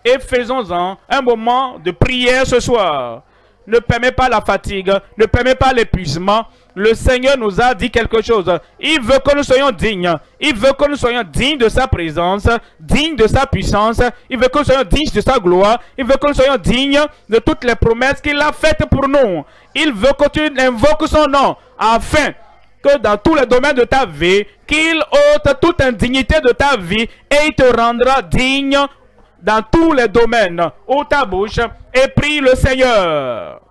et faisons-en un moment de prière ce soir. Ne permets pas la fatigue, ne permets pas l'épuisement. Le Seigneur nous a dit quelque chose. Il veut que nous soyons dignes. Il veut que nous soyons dignes de sa présence, dignes de sa puissance. Il veut que nous soyons dignes de sa gloire. Il veut que nous soyons dignes de toutes les promesses qu'il a faites pour nous. Il veut que tu invoques son nom afin que dans tous les domaines de ta vie, qu'il ôte toute indignité de ta vie et il te rendra digne dans tous les domaines. Ouvre ta bouche et prie le Seigneur.